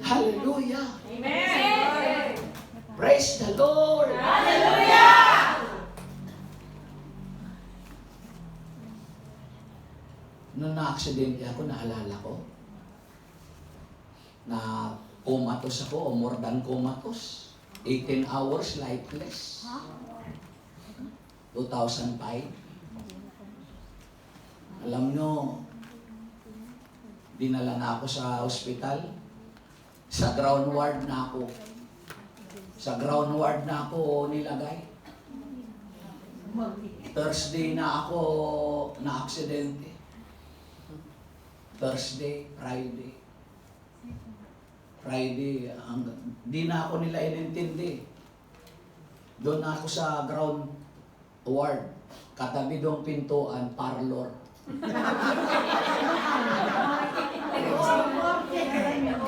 A: Hallelujah.
C: Amen.
A: Praise the Lord. Nung na-aksidente ako, naalala ko, na comatose ako, o more than comatose. 18 hours lifeless. 2005. Alam nyo, dinala na ako sa ospital. Sa ground ward na ako. Sa ground ward na ako nilagay. Thursday na ako na-aksidente. Thursday, Friday. Di na ako nila inintindi. Doon na ako sa ground ward. Katabi doong pintuan, parlor.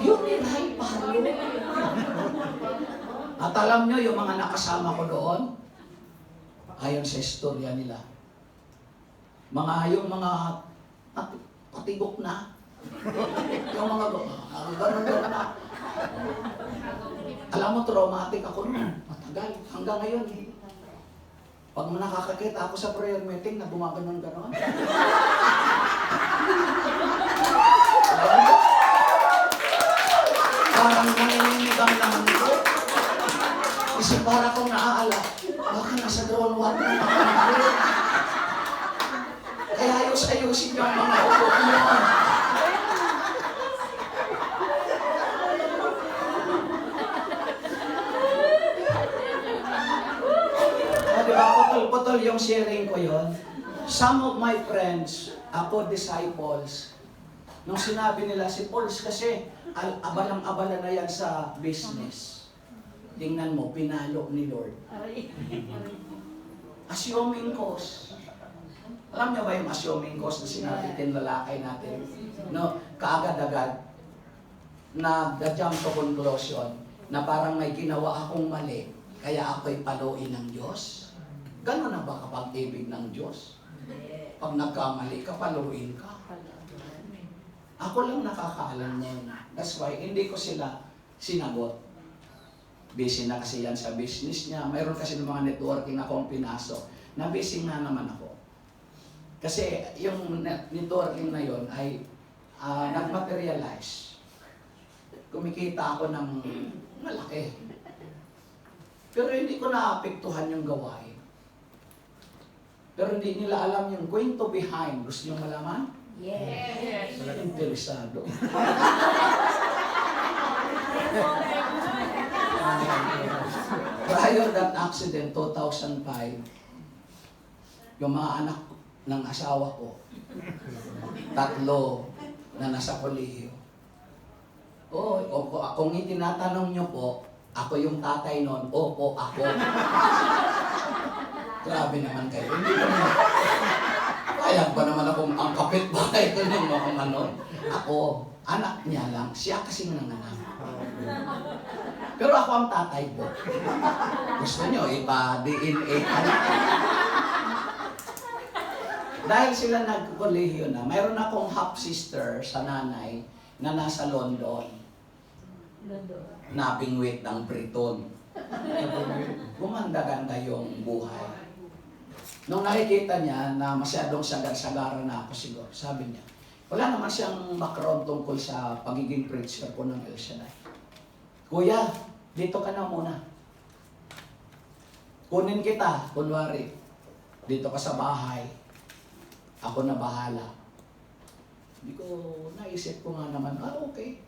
A: Yun ay parlor. At alam nyo, yung mga nakasama ko doon, ayon sa istorya nila, yung mga patigok na, yung mga ganun na. Alam mo, traumatic ako noon. Matagal. Hanggang ngayon. Pag nakakakita ako sa prayer meeting na gumaganon-ganon. Parang nanginginig-ang naman ko. Kasi para akong naaala, baka nasa ground one na ako. Kaya ayos-ayusin yung mga upo niyo. Diba, putol-putol yung sharing ko yon. Some of my friends, ako disciples, nung sinabi nila si Pauls kasi abalang-abala na yan sa business. Tingnan mo, pinalo ni Lord. Assuming cost. Alam niyo ba yung assuming cost na sinabi tinlalakay natin? No, kaagad-agad, nag-jump to conclusion na parang may ginawa akong mali, kaya ako'y paluin ng Diyos. Gano'n na ba kapag ibig ng Diyos? Pag nagkamali ka, paluin ka. Ako lang nakakaalam nun. That's why, hindi ko sila sinagot. Busy na kasi yan sa business niya. Mayroon kasi ng mga networking akong pinasok. Na busy nga naman ako. Kasi yung networking na yon ay nag-materialize. Kumikita ako ng malaki. Pero hindi ko naapektuhan yung gawain. Pero hindi nila alam yung kwento behind. Gusto nyo malaman?
C: Yes.
A: Interesado. Prior that accident, 2005, yung mga anak ng asawa ko, 3 na nasa kolehiyo. Kung itinatanong nyo po, ako yung tatay nun, opo, ako. Grabe naman kayo. Hindi ko naman. Kaya ba naman akong ang kapitbahay ko ng mga ano? Ako, anak niya lang, siya kasing nanganak. Pero ako ang tatay po. Gusto nyo, ipa-DNA ka na. Dahil sila nagkolehiyo na, mayroon akong half-sister sa nanay na nasa London. Napingwit ng Briton. Gumanda-ganda yung buhay. Nung nakikita niya na masyadong sagar-sagara na ako siguro, sabi niya, wala naman siyang background tungkol sa pagiging preacher ko ng El Shaddai. Kuya, dito ka na muna. Kunin kita, kunwari. Dito ka sa bahay. Ako na bahala. Hindi ko naisip ko nga naman, okay.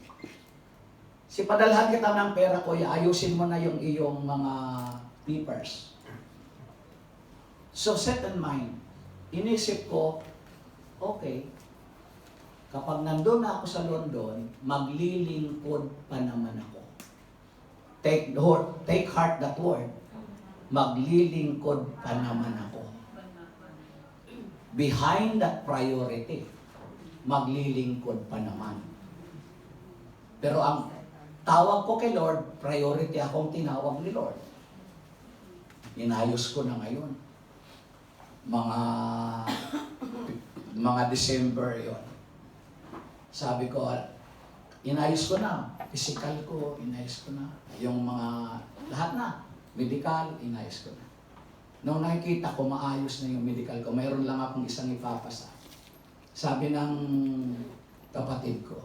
A: Padalhan kita ng pera, kuya, ayusin mo na yung iyong mga papers. So set in mind, inisip ko, okay, kapag nandun na ako sa London, maglilingkod pa naman ako. Take heart that word. Maglilingkod pa naman ako. Behind that priority, maglilingkod pa naman. Pero ang tawag ko kay Lord, priority akong tinawag ni Lord. Inayos ko na ngayon. Mga December yon. Sabi ko, inayos ko na. Physical ko, inayos ko na. Yung mga, lahat na. Medical, inayos ko na. Nung nakikita ko, maayos na yung medical ko, mayroon lang akong isang ipapasa. Sabi ng kapatid ko,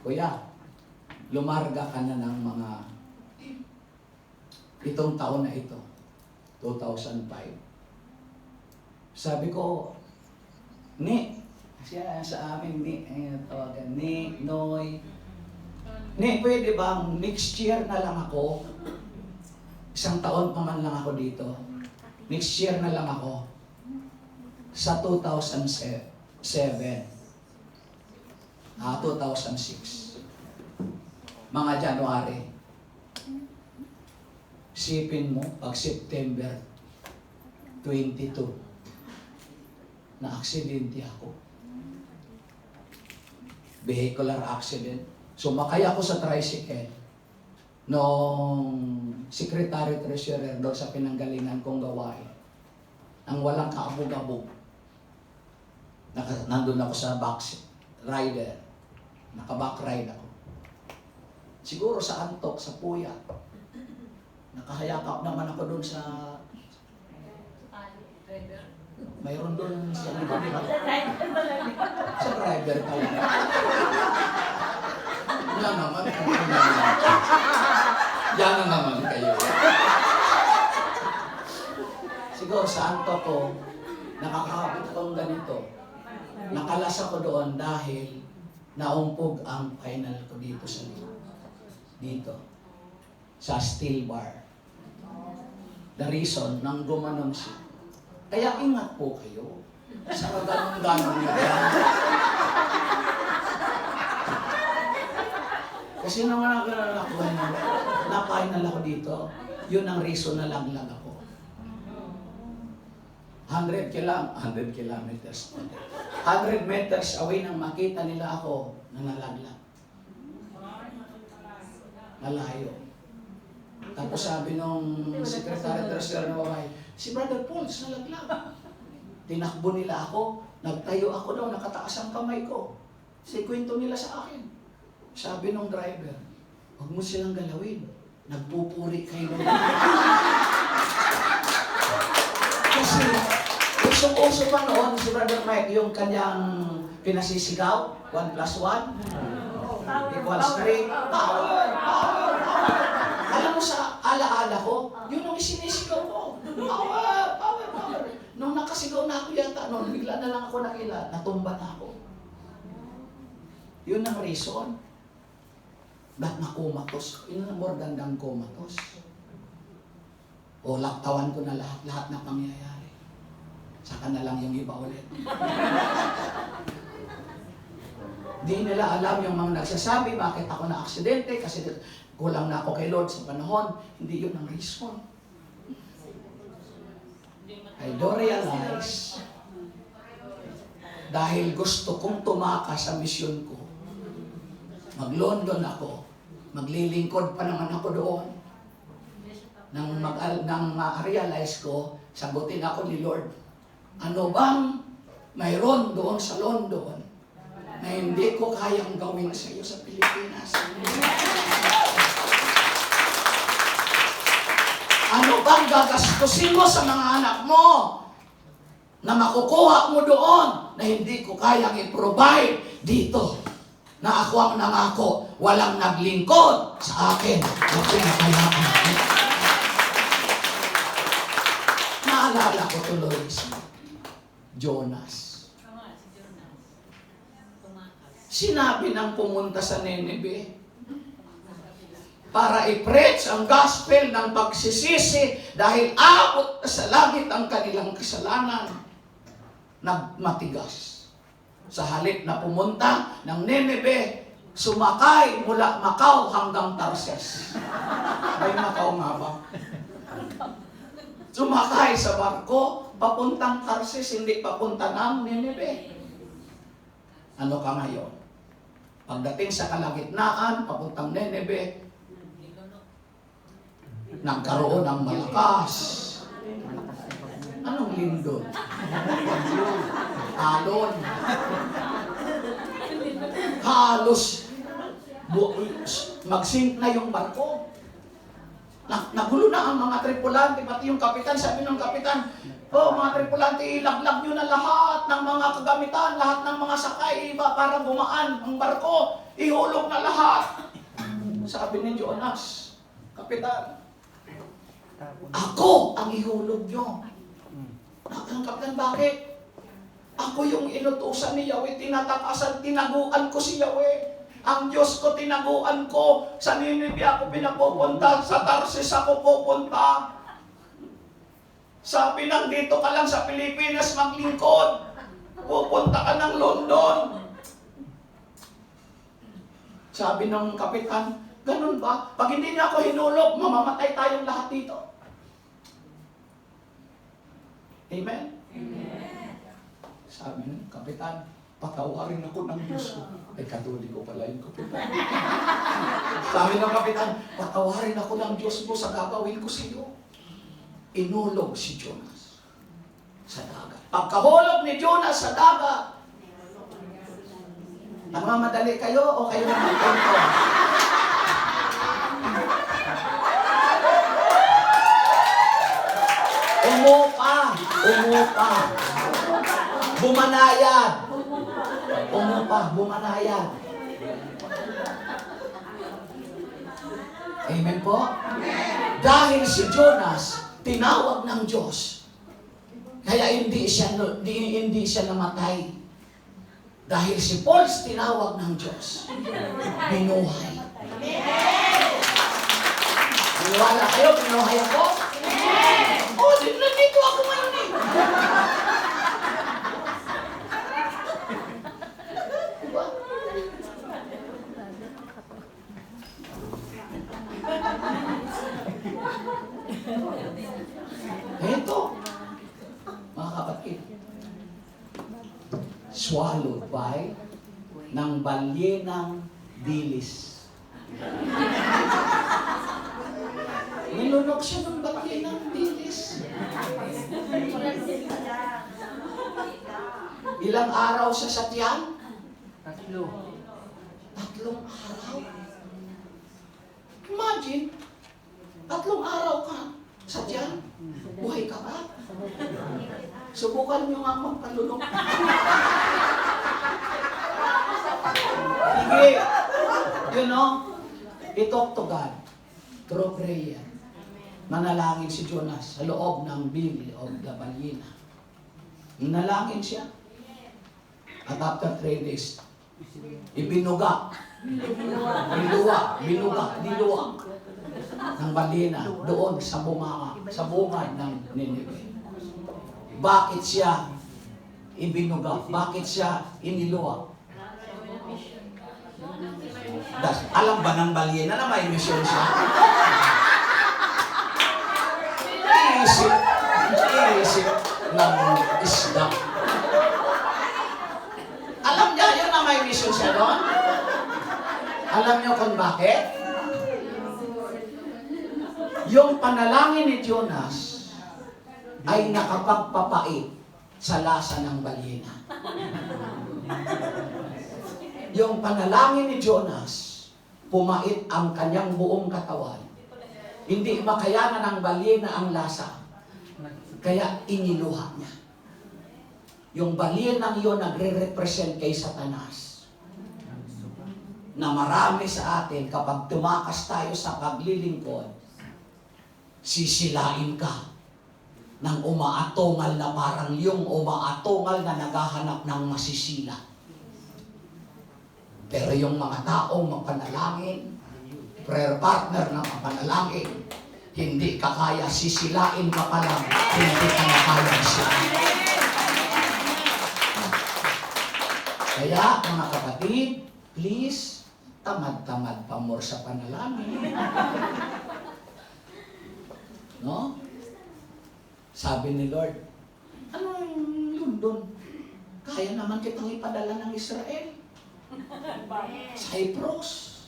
A: Kuya, lumarga ka na ng mga itong taon na ito, 2005. Sabi ko, Ni, siya sa amin, Ni, tawagan, Ni, Noy. Ni, pwede bang next year na lang ako? Isang taon pa man lang ako dito. Next year na lang ako. Sa 2007. 2006. Mga January. Sipin mo, pag September 22, na-aksidente ako. Vehicular accident. Sumakay ako sa tricycle nung secretary treasurer doon sa pinanggalingan kong gawain. Ang walang kaabog-abog. Nandun ako sa back rider. Naka-back ride ako. Siguro sa antok, sa puya. Nakahayakap naman ako doon sa... Mayroon doon sa likod nila. Sa driver pala. Yan naman. Yan na naman kayo. Siguro sa antok ko, nakakapit akong ganito. Nakalas ako doon dahil naumpog ang final ko dito sa likod. Dito. Sa steel bar. The reason, nang gumanon siya. Kaya ingat po kayo. Sa ganun-ganun nyo yan. Kasi naman ako na-final ako dito. Yun ang reason na laglag ako. 100 kilometers. 100 meters away nang makita nila ako na nalaglag. Malayo. Tapos sabi nung secretary treasurer na babae, si Brother Paul, nalaglag. Tinakbo nila ako, nagtayo ako daw, nakataas ang kamay ko. Kasi kwento nila sa akin. Sabi nung driver, huwag mo silang galawin. Nagpupuri kayo. Kasi, usong-uso pa noon si Brother Mike, yung kanyang pinasisigaw, 1 plus 1 equals 3, power, power, power. Alam mo sa alaala ko, yun ang isinisigaw ko. Power, power, power. Nung nakasigaw na ako yata noon, bigla na lang ako nakila, natumba na ako. Yun ang reason. Ba't nakumatos? Yun ang more than comatose. O laktawan ko na lahat na pangyayari. Saka na lang yung iba ulit. Di nila alam yung mga nagsasabi, bakit ako na aksidente, kasi kulang na ako kay Lord sa panahon. Hindi yun ang reason. I do realize, dahil gusto kong tumakas sa misyon ko, mag-London ako, maglilingkod pa naman ako doon. Nang realize ko, sagutin ako ni Lord, ano bang mayroon doon sa London na hindi ko kayang gawin sa iyo sa Pilipinas? Ano bang gagastusin mo sa mga anak mo na makukuha mo doon na hindi ko kayang i-provide dito? Na ako ang nangako, walang naglingkod sa akin na pinakayaan. Naalala ko tuloy si Jonas. Sinabi ng pumunta sa Nineveh para i-preach ang gospel ng pagsisisi dahil abot sa langit ang kanilang kasalanan. Nagmatigas. Sa halip na pumunta ng Nineveh, sumakay mula Macau hanggang Tarses. May Macau nga ba? Sumakay sa barko, papuntang Tarsis, hindi papunta ng Nineveh. Ano ka ngayon? Pagdating sa kalagitnaan, papuntang Nineveh, nagkaroon ng malakas. Anong lindol? Alon. Halos mag-sink na yung barko. Nagulo na ang mga tripulante, pati yung kapitan. Sabi ng kapitan, mga tripulante, ilaglag nyo na lahat ng mga kagamitan, lahat ng mga sakay, iba para gumaan ang barko. Ihulog na lahat. Sabi ni Jonas, kapitan, ako ang ihulog nyo. Ang kapitan, bakit? Ako yung inutusan ni Yahweh, tinatakasan, tinaguan ko si Yahweh. Ang Diyos ko, tinaguan ko. Sa Nineveh ako pinapupunta, sa Tarsis ako pupunta. Sabi nang dito ka lang sa Pilipinas maglingkod. Pupunta ka ng London. Sabi ng kapitan, ganun ba? Pag hindi niya ako hinulog, mamamatay tayong lahat dito. Amen? Amen. Sabi ng kapitan, patawarin ako ng Diyos ko. Ay, Katoliko pala yung kapitan. Sabi ng kapitan, patawarin ako ng Diyos mo sa gagawin ko sa iyo. Inulog si Jonas sa dagat. Pagkahulog ni Jonas sa dagat, nagmamadali kayo o kayo na magkwento? Umupa. Bumanayad. Bumanayad. Amen po? Amen. Dahil si Jonas, tinawag ng Diyos. Kaya hindi siya namatay. Dahil si Paul, tinawag ng Diyos. Binuhay. Wala kayo, binuhay ako? Oh, nandito ako ngayon eh. Ito, mga kapatid, swallowed by ng balyenang dilis. Nilunok siya ng balyenang dilis. Ilang araw siya sa tiyan? 3 araw. Imagine, 3 araw ka sa tiyan. Buhay ka ba? Subukan nyo nga magpalunok. Sige. You know, i-talk to God through prayer. Manalangin si Jonas sa loob ng belly of the balyena. Nanalangin siya. At after 3 days, ibinuga. Diluwa. ng balina doon sa bungad ng Ninive. Bakit siya ibinuga? Bakit siya iniluwa? Alam ba ng balina na may misyon siya? Iisip ng isda. Alam niya yun na may misyon siya doon? Alam niyo kung bakit? Yung panalangin ni Jonas ay nakapagpapait sa lasa ng balina. Yung panalangin ni Jonas, pumait ang kanyang buong katawan. Hindi makayanan ng balina ang lasa. Kaya iniluha niya. Yung balinang yun nagre-represent kay Satanas. Na marami sa atin, kapag tumakas tayo sa paglilingkod, sisilain ka ng umaatungal na parang yung umaatungal na naghahanap ng masisila. Pero yung mga taong mapanalangin, prayer partner na mapanalangin, hindi ka kaya, sisilain ka pa lang, hindi ka na kaya sisilain. Kaya mga kapatid, please, tamad-tamad pa more sa panalangin. No? Sabi ni Lord, ano yun doon? Kaya naman kitang ipadala ng Israel. Cyprus.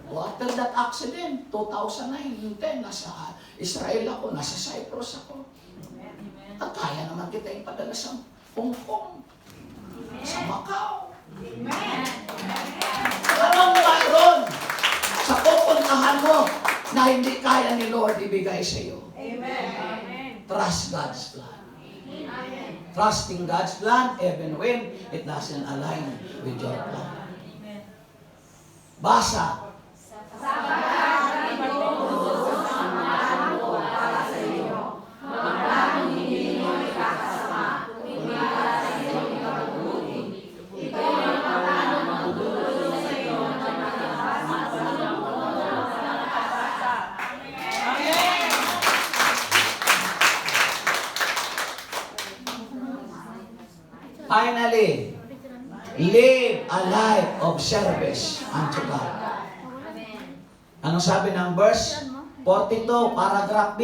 A: After that accident, 2009, 10, nasa Israel ako, nasa Cyprus ako. At kaya naman kita ipadala sa Hong Kong, sa Macau. Anong mayroon sa pupuntahan mo na hindi kaya ni Lord ibigay sa iyo? Trust God's plan. Trusting God's plan even when it doesn't align with your plan. Basa. Finally, live a life of service unto God. Anong sabi ng verse 42, paragraph B?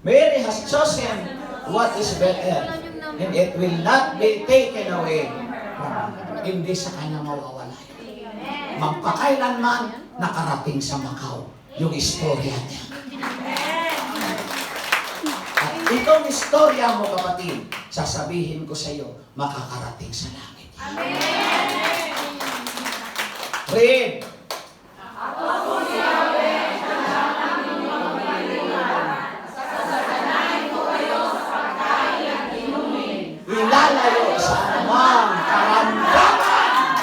A: Mary has chosen what is better, and it will not be taken away from her. Hindi sa kanya mawawala. Magpakailanman nakarating sa Macau yung istorya niya. At itong istorya mo, kapatid, sasabihin ko sa iyo, makakarating sa langit. Read. Ilalayo sa anumang karamdaman.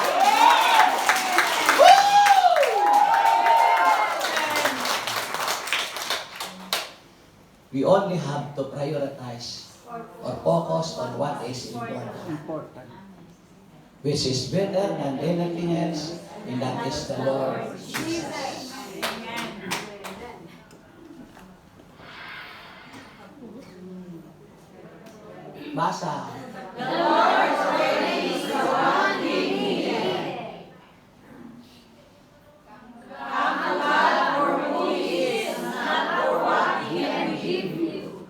A: We only have to prioritize or focus on what is important. Which is better than anything else, and that is the Lord Jesus. Basa. The Lord's way is the one we need. Come to God for who He is, not for what He can give you.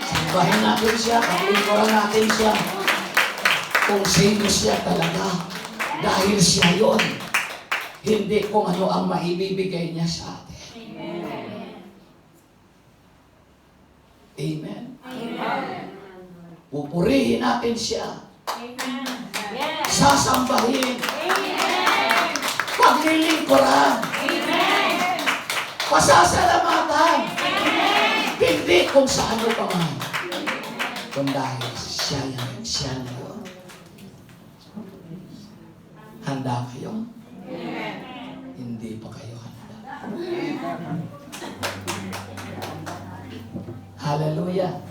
A: Sambahin natin siya, paglingkuran natin siya kung sino siya talaga. Dahil siya yon, hindi kung ano ang maibibigay niya sa atin. Amen. Amen. Pupurihin natin siya. Amen. Sasambahin. Amen. Paglilingkuran. Amen. Pasasalamatan. Amen. Hindi kung sa ano pa man. Kung dahil siya na yun. Handa kayo? Amen. Hindi pa kayo handa. Hallelujah.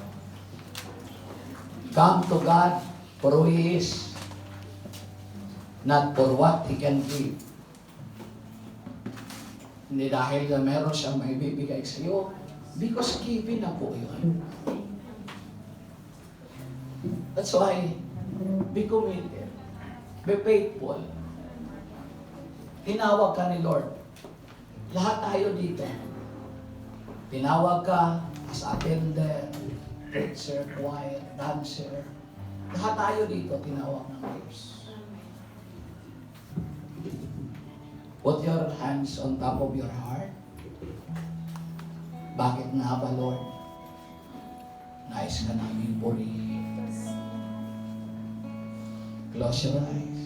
A: Come to God for who He is, not for what He can give. Hindi dahil na meron siyang may bibigay sa iyo. Because given na po yun. That's why, be committed. Be faithful. Tinawag ka ni Lord. Lahat tayo dito. Tinawag ka as attender, preacher, choir, dancer. Lahat tayo dito tinawag ng Diyos. Put your hands on top of your heart. Bakit nga ba, Lord? Nais ka namin purihin. Close your eyes.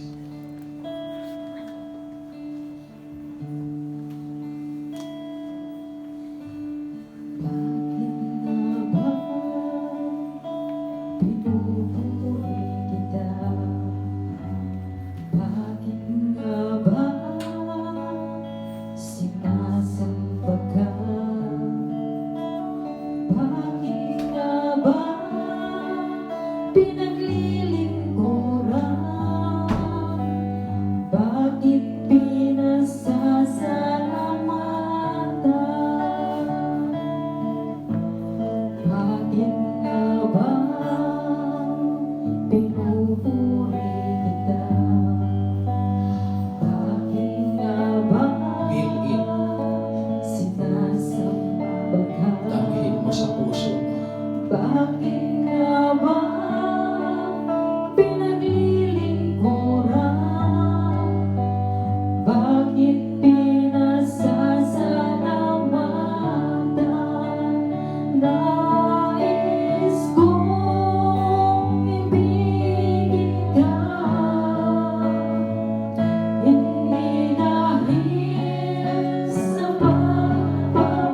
A: Damhin mo sa puso mo.
C: Bakit nga ba pinaglilingkuran? Bakit pinasasalamatan? Nais kong ibigin ka, hindi dahil sa pagpapala.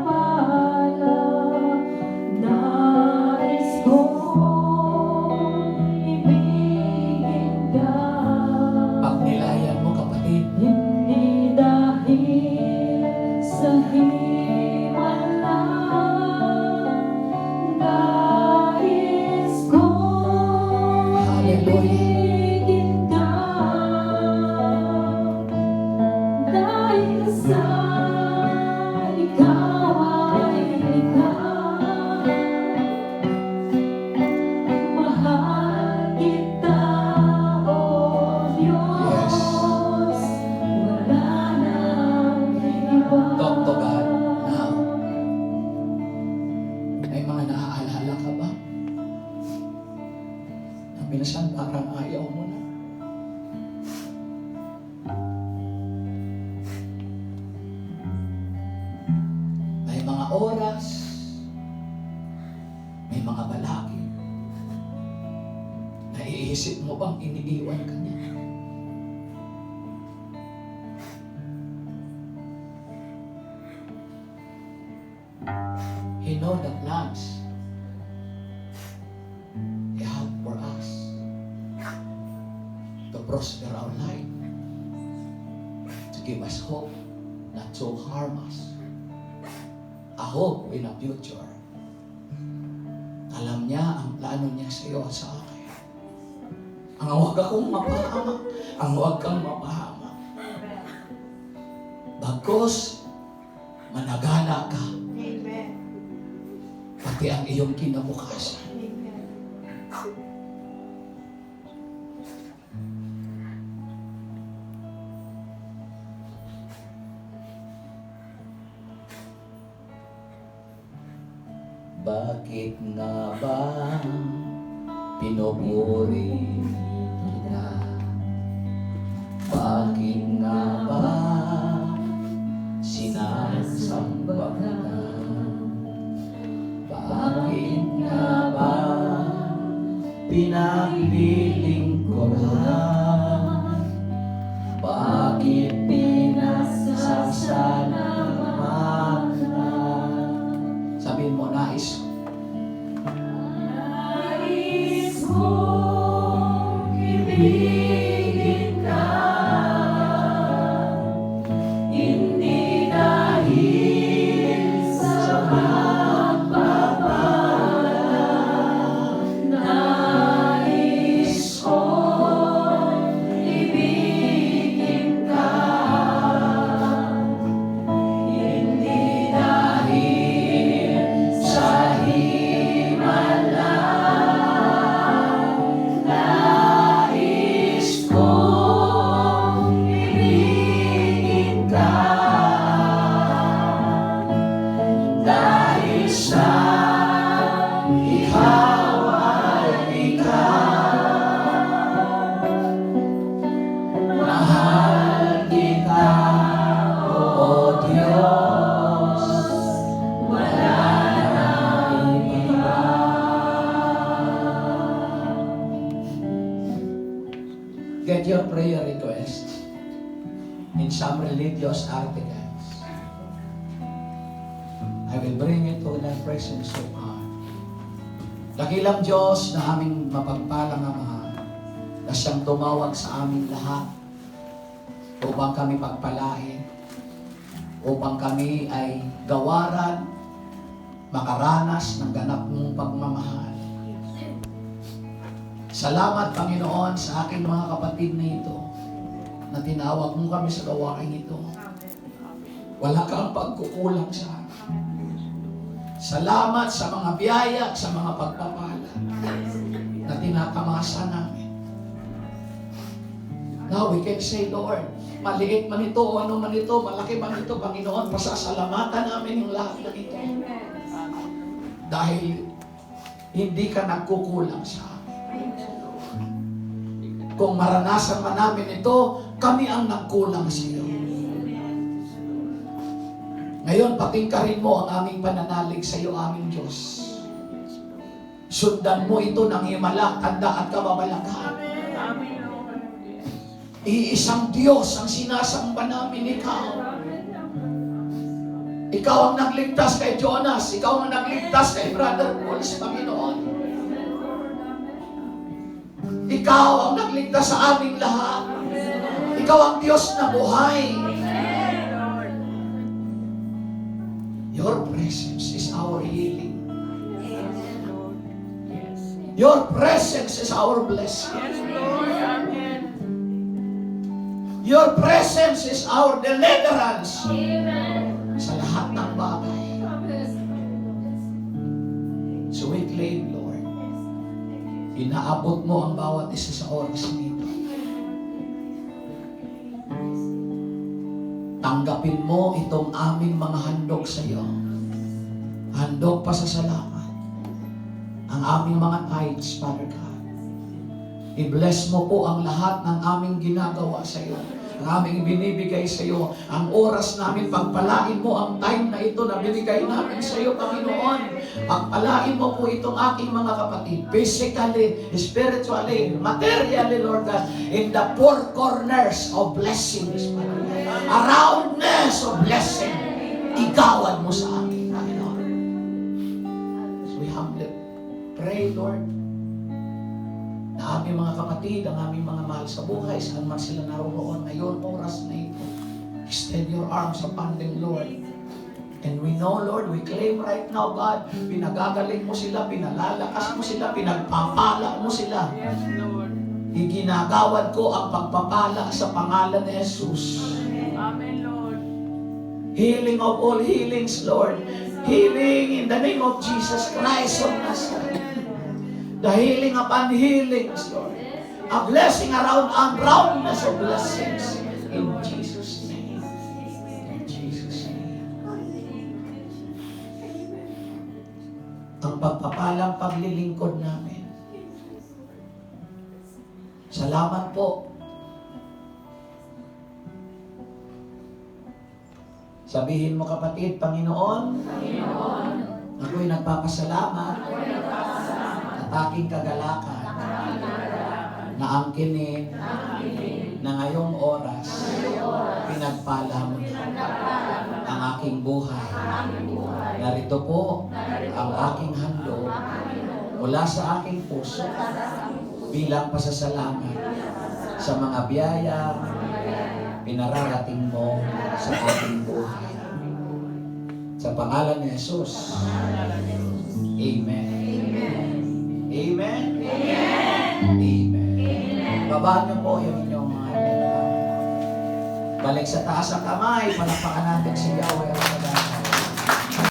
C: Nais kong ibigin ka,
A: Pagnilayan mo, kapatid.
C: hindi dahil sa himala. Nais kong ibigin ka, dahil sa ikaw ay ikaw. Mahal kita, O Diyos. Wala nang iba.
A: Talk to God now. May mga naaalala ka ba? Na minsan parang ayaw mo na. May mga oras, may mga balaki. Naiisip mo bang iniiwan ka niya? He know the plans He had for us to prosper our life, to give us hope, not to harm us. A hope in a future. Alam niya ang plano niya sa iyo at sa akin. Ang huwag akong mapahamak, ang huwag kang mapahamak. Bagkus, managana ka,
B: Amen.
A: pati ang iyong kinabukasan.
B: Amen.
A: Bakit nga ba pinupuri kita? Bakit nga ba sinasamba kita? Bakit nga ba pinaglilingkuran? Bakit pinasasalamatan? Sabihin mo, nais
C: Nais kong ibigin ka, hindi dahil sa pagpapala. Nais kong ibigin ka, ikaw ay ikaw. Mahal kita, O Diyos, wala nang iba.
A: Get your prayer request in some religious articles. I will bring it to the presence of God. Dakilang Diyos na aming mapagpalang Ama, na siyang tumawag sa aming lahat upang kami pagpalain, upang kami ay gawaran, makaranas ng ganap mong pagmamahal. Salamat, Panginoon, sa aking mga kapatid na ito, na tinawag mo kami sa gawain ito. Wala kang pagkukulang sa amin. Salamat sa mga biyaya, sa mga pagpapala na tinatamasa namin. Now we can say, Lord, maliit man ito o ano man ito, malaki man ito, Panginoon, pasasalamatan namin yung lahat na ito. Dahil hindi ka nagkukulang sa amin. Kung maranasan man namin ito, kami ang nagkulang sa iyo. Ngayon, patingkarin mo ang aming pananalig sa iyo, aming Diyos. Sundan mo ito ng himala, tanda at kababalaghan. Iisang Diyos ang sinasamba namin, ikaw. Ikaw ang nagligtas kay Jonas. Ikaw ang nagligtas kay Brother Paul, Panginoon. Ikaw ang nagligtas sa aming lahat. Ikaw ang Diyos na buhay. Your presence is our healing. Your presence is our blessing. Your presence is our deliverance. Sa lahat ng bagay. So we claim, Lord, inaabot mo ang bawat isa sa oras nito. Tanggapin mo itong aming mga handog sa iyo. Handog pa sa salamat. Ang aming mga tithes, Father God. I-bless mo po ang lahat ng aming ginagawa sa iyo. Ang aming binibigay sa iyo. Ang oras namin, pagpalain mo ang time na ito na binigay namin sa iyo, Panginoon. Pagpalain mo po itong aking mga kapatid. Physically, spiritually, materially, Lord God. In the four corners of blessings, Panginoon. Aroundness of blessing. Igawad mo sa amin, Panginoon. So we humbly pray, Lord, na aming mga kapatid, ang aming mga mahal sa buhay, saan man sila naroon ngayon, oras na ito. Extend your arms upon them, Lord. And we know, Lord, we claim right now, God, pinagagaling mo sila, pinalalakas mo sila, pinagpapala mo sila.
B: Yes, Lord.
A: Iginagawad ko ang pagpapala sa pangalan ni Jesus.
B: Amen, Lord.
A: Healing of all healings, Lord. Healing in the name of Jesus Christ of Nazareth. The healing upon healings, Lord. A blessing around roundness of blessings. In Jesus' name. In Jesus' name. Ang pagpapalang paglilingkod namin. Salamat po. Sabihin mo, kapatid, Panginoon, ako'y nagpapasalamat at aking kagalakan na angkinin na ngayong oras pinagpala mo ang aking buhay. Narito po ang aking handog mula sa aking puso bilang pasasalamat sa mga biyaya pinararating mo sa ating buhay. Sa pangalan ni Jesus. Amen. Amen. Amen. Babaan niyo po yung inyong mga balik sa taas ang kamay. Palakpakan natin si Yahweh.